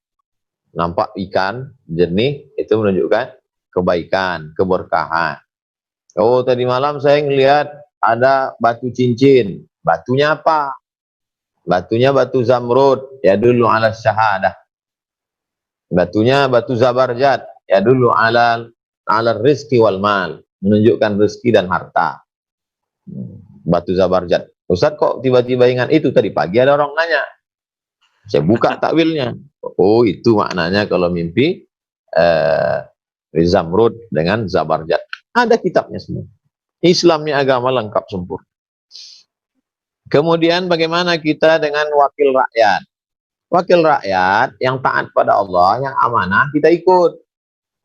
Nampak ikan jernih, itu menunjukkan kebaikan, keberkahan. Oh, tadi malam saya ngelihat ada batu cincin. Batunya apa? Batunya batu zamrud, ya dulu ala syahadah. Batunya batu zabarjat, ya dulu ala rizki wal mal, menunjukkan rezeki dan harta. Batu zabarjat. Ustaz kok tiba-tiba ingat itu? Tadi pagi ada orang nanya. Saya buka takwilnya. Oh, itu maknanya kalau mimpi zamrud dengan zabarjat. Ada kitabnya semua. Islamnya agama lengkap sempurna. Kemudian bagaimana kita dengan wakil rakyat? Wakil rakyat yang taat pada Allah, yang amanah, kita ikut.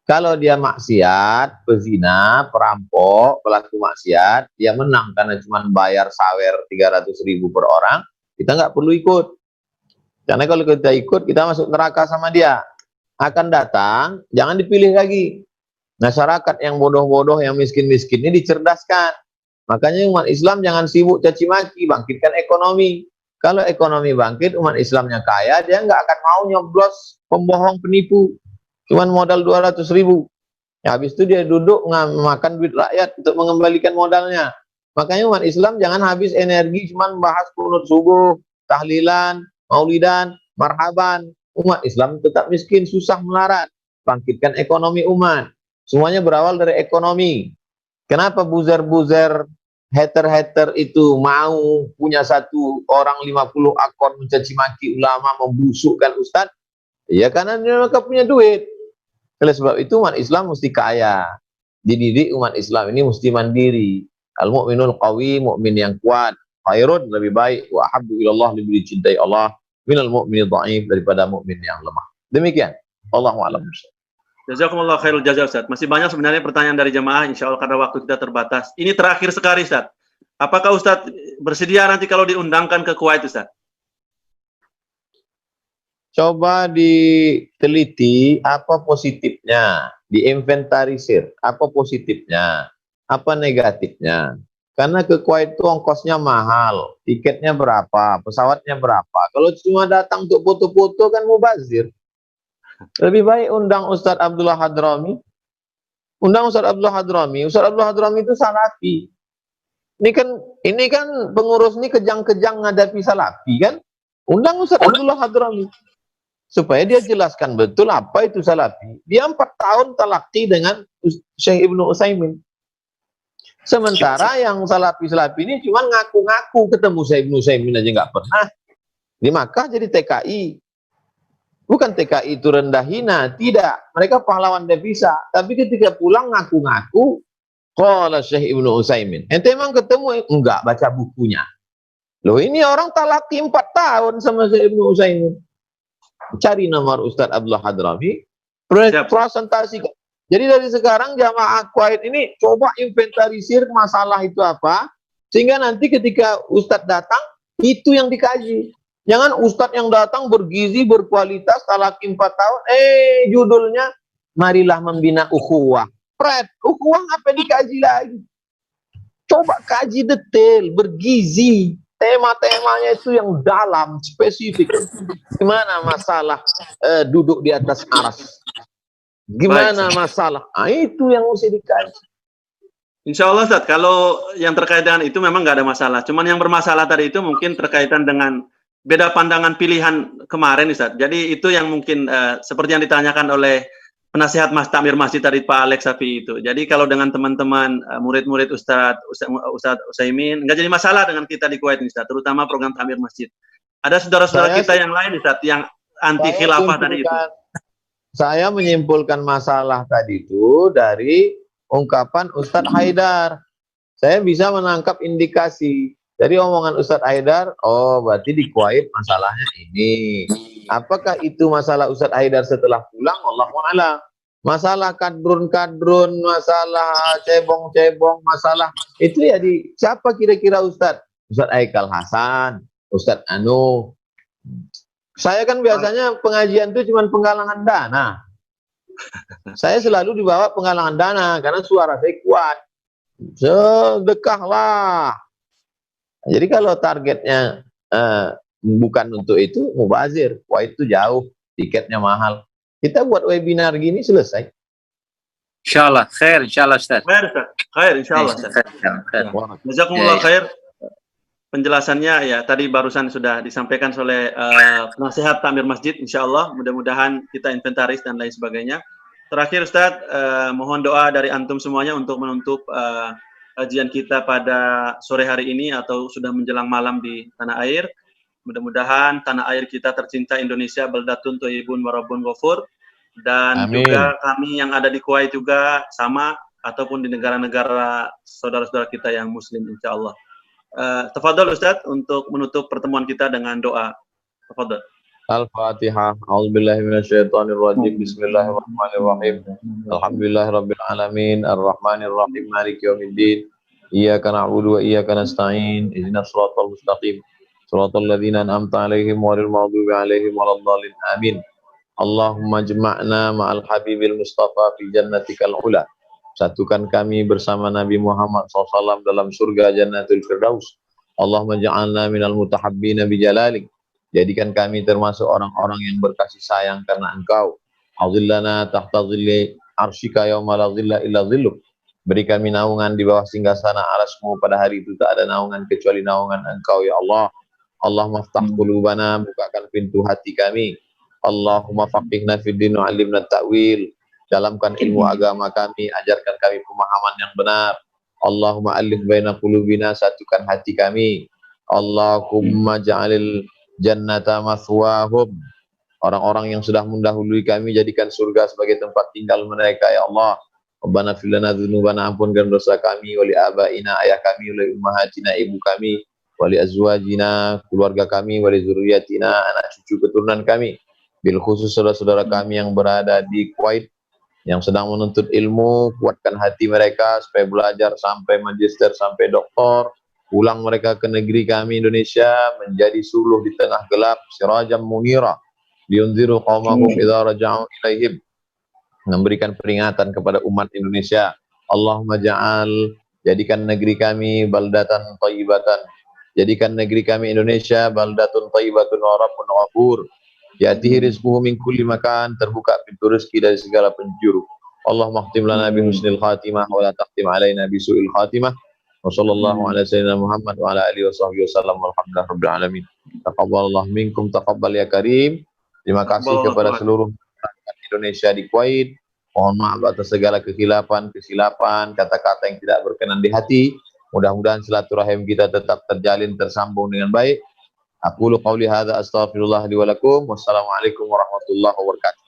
Kalau dia maksiat, pezina, perampok, pelaku maksiat, dia menang karena cuma bayar sawer 300.000 per orang, kita nggak perlu ikut. Karena kalau kita ikut, kita masuk neraka sama dia. Akan datang, jangan dipilih lagi. Masyarakat yang bodoh-bodoh, yang miskin-miskin ini dicerdaskan. Makanya umat Islam jangan sibuk caci maki, bangkitkan ekonomi. Kalau ekonomi bangkit, umat Islamnya kaya, dia nggak akan mau nyoblos pembohong penipu. Cuman modal 200.000. Ya, habis itu dia duduk makan duit rakyat untuk mengembalikan modalnya. Makanya umat Islam jangan habis energi cuman bahas kunut subuh, tahlilan, maulidan, marhaban. Umat Islam tetap miskin, susah melarat. Bangkitkan ekonomi umat. Semuanya berawal dari ekonomi. Kenapa buzzer-buzzer, hater-hater itu mau punya satu orang 50 akun mencaci maki ulama, membusukkan ustadz? Ya karena mereka punya duit. Oleh sebab itu umat Islam mesti kaya. Dididik umat Islam ini mesti mandiri. Al-mu'minul qawi, mukmin yang kuat. Khairun, lebih baik. Wa ahabbu ilallah, lebih dicintai Allah. Minal mu'mini dha'if, daripada mukmin yang lemah. Demikian. Allahu a'lam. Jazakumullah khairul jazaa Ustaz. Masih banyak sebenarnya pertanyaan dari jemaah, insya Allah karena waktu kita terbatas. Ini terakhir sekali Ustaz. Apakah Ustaz bersedia nanti kalau diundangkan ke Kuwait Ustaz? Coba diteliti apa positifnya, diinventarisir apa positifnya, apa negatifnya. Karena ke Kuwait itu ongkosnya mahal, tiketnya berapa, pesawatnya berapa. Kalau cuma datang untuk foto-foto kan mubazir. Lebih baik undang Ustadz Abdullah Hadrami. Undang Ustadz Abdullah Hadrami. Ustadz Abdullah Hadrami itu salafi. Ini kan pengurus ini kejang-kejang ngadapi salafi kan? Undang Ustadz Abdullah Hadrami. Supaya dia jelaskan betul apa itu salafi. Dia 4 tahun talaki dengan Syekh Ibnu Utsaimin. Sementara yang salafi-salafi ini cuma ngaku-ngaku ketemu Syekh Ibnu Utsaimin aja nggak pernah. Di Makkah jadi TKI. Bukan TKI itu rendah hina, tidak. Mereka pahlawan devisa. Tapi ketika pulang ngaku-ngaku, qala Syekh Ibnu Utsaimin. Ente emang ketemu? Enggak, baca bukunya. Loh ini orang talaki 4 tahun sama Syekh Ibnu Utsaimin. Cari nomor Ustadz Abdullah Hadrami, presentasikan. Jadi dari sekarang jamaah Kuwait ini coba inventarisir masalah itu apa, sehingga nanti ketika Ustadz datang, itu yang dikaji. Jangan Ustadz yang datang bergizi, berkualitas, talaki 4 tahun, judulnya, marilah membina ukhuwah. Ukhuwah apa dikaji lagi? Coba kaji detail, bergizi. Tema-temanya itu yang dalam, spesifik. Gimana masalah duduk di atas aras? Gimana masalah? Nah, itu yang mesti dikaji. Insya Allah Ustaz, kalau yang terkait dengan itu memang nggak ada masalah. Cuman yang bermasalah tadi itu mungkin terkaitan dengan beda pandangan pilihan kemarin Ustaz. Jadi itu yang mungkin seperti yang ditanyakan oleh penasihat Mas Takmir Masjid tadi Pak Alex Safi itu. Jadi kalau dengan teman-teman murid-murid Ustadz Utsaimin nggak jadi masalah dengan kita di Kuwait Ustaz, terutama program Takmir Masjid. Ada saudara-saudara kita yang lain Ustaz yang anti khilafah tadi itu. Saya menyimpulkan masalah tadi itu dari ungkapan Ustadz Haidar. Saya bisa menangkap indikasi dari omongan Ustadz Haidar. Oh, berarti di Kuwait masalahnya ini. Apakah itu masalah Ustadz Haidar setelah pulang? Wallahu a'lam. Masalah kadrun-kadrun, masalah cebong-cebong, masalah itu ya di siapa kira-kira Ustadz? Ustadz Aikal Hasan, Ustadz Anu. Saya kan biasanya pengajian itu cuma penggalangan dana. Saya selalu dibawa penggalangan dana karena suara saya kuat. Sedekahlah. Jadi kalau targetnya bukan untuk itu mubazir. Kuwait itu jauh, tiketnya mahal. Kita buat webinar gini selesai. Insyaallah khair, insyaallah Ustaz. Khair insyaallah Ustaz. Jazakumullah khair. Penjelasannya ya tadi barusan sudah disampaikan oleh nasihat takmir masjid, insyaallah mudah-mudahan kita inventaris dan lain sebagainya. Terakhir Ustaz, mohon doa dari antum semuanya untuk menutup kajian kita pada sore hari ini atau sudah menjelang malam di tanah air. Mudah-mudahan tanah air kita tercinta Indonesia baldatun thayyibun wa rabbun ghafur, dan Amin. juga kami yang ada di Kuwait juga sama, ataupun di negara-negara saudara-saudara kita yang muslim insyaallah. Tafadhol Ustaz untuk menutup pertemuan kita dengan doa. Tafadhol. Al-Fatihah. A'udzubillahi minasyaitonirrajim. Bismillahirrahmanirrahim. Alhamdulillahirabbil alamin, arrahmanir rahim, maliki yaumiddin. Iyyaka na'budu wa iyyaka nasta'in. Ihdinas shiratal mustaqim. Shiratal ladzina an'amta 'alaihim ghairil maghdubi 'alaihim waladdallin. Amin. Allahumma jama'na ma'al habibil mustafa fi jannatikal ula. Satukan kami bersama Nabi Muhammad SAW dalam surga Jannatul Firdaus. Allahumma ja'alna minal mutahabbina bijalalik. Jadikan kami termasuk orang-orang yang berkasih sayang karena Engkau. Azillana tahta zilli arsyika yauma la zilla illa zilluk. Beri kami naungan di bawah singgasana arasmu pada hari itu tak ada naungan kecuali naungan Engkau ya Allah. Allahumma ftah qulubana, bukakan pintu hati kami. Allahumma faqihna fid din wa 'allimna ta'wil. Dalamkan ilmu agama kami, ajarkan kami pemahaman yang benar. Allahumma alif baina qulubina, satukan hati kami. Allahumma ja'alil jannata mathwahum. Orang-orang yang sudah mendahului kami jadikan surga sebagai tempat tinggal mereka ya Allah. Rabbana fil lana dzunubana, ampunkan dosa kami, wali abaina, ayah kami, wali ummahatina, ibu kami, wali azwajina, keluarga kami, wali zuriyatina, anak cucu keturunan kami. Bil khusus saudara-saudara kami yang berada di Kuwait yang sedang menuntut ilmu, kuatkan hati mereka supaya belajar sampai magister, sampai doktor. Pulang mereka ke negeri kami Indonesia menjadi suluh di tengah gelap, sirajam munira, liunziru qaumahum idza raja'u ilaihim, memberikan peringatan kepada umat Indonesia. Allahumma jadikan negeri kami baldatan thayyibatan, jadikan negeri kami Indonesia baldatun thayyibatun wa rabbun ghafur. Ya'tihi rizquhu min kulli makan, terbuka pintu rezeki dari segala penjuru. Allahumma khtim lana bi husnil khatimah wa la taqtim alaina bi su'il khatimah. Wa sallallahu ala sayyidina Muhammad wa ala alihi wa sahbihi wasallam, walhamdulillahi rabbil alamin. Taqabbalallahu minkum, taqabbal ya karim. Terima kasih kepada seluruh masyarakat Indonesia di Kuwait. Mohon maaf atas segala kesilapan, kata-kata yang tidak berkenan di hati. Mudah-mudahan silaturahim kita tetap terjalin, tersambung dengan baik. Aqulu qawli hadza astaghfirullah li wa lakum. Wassalamualaikum warahmatullahi wabarakatuh.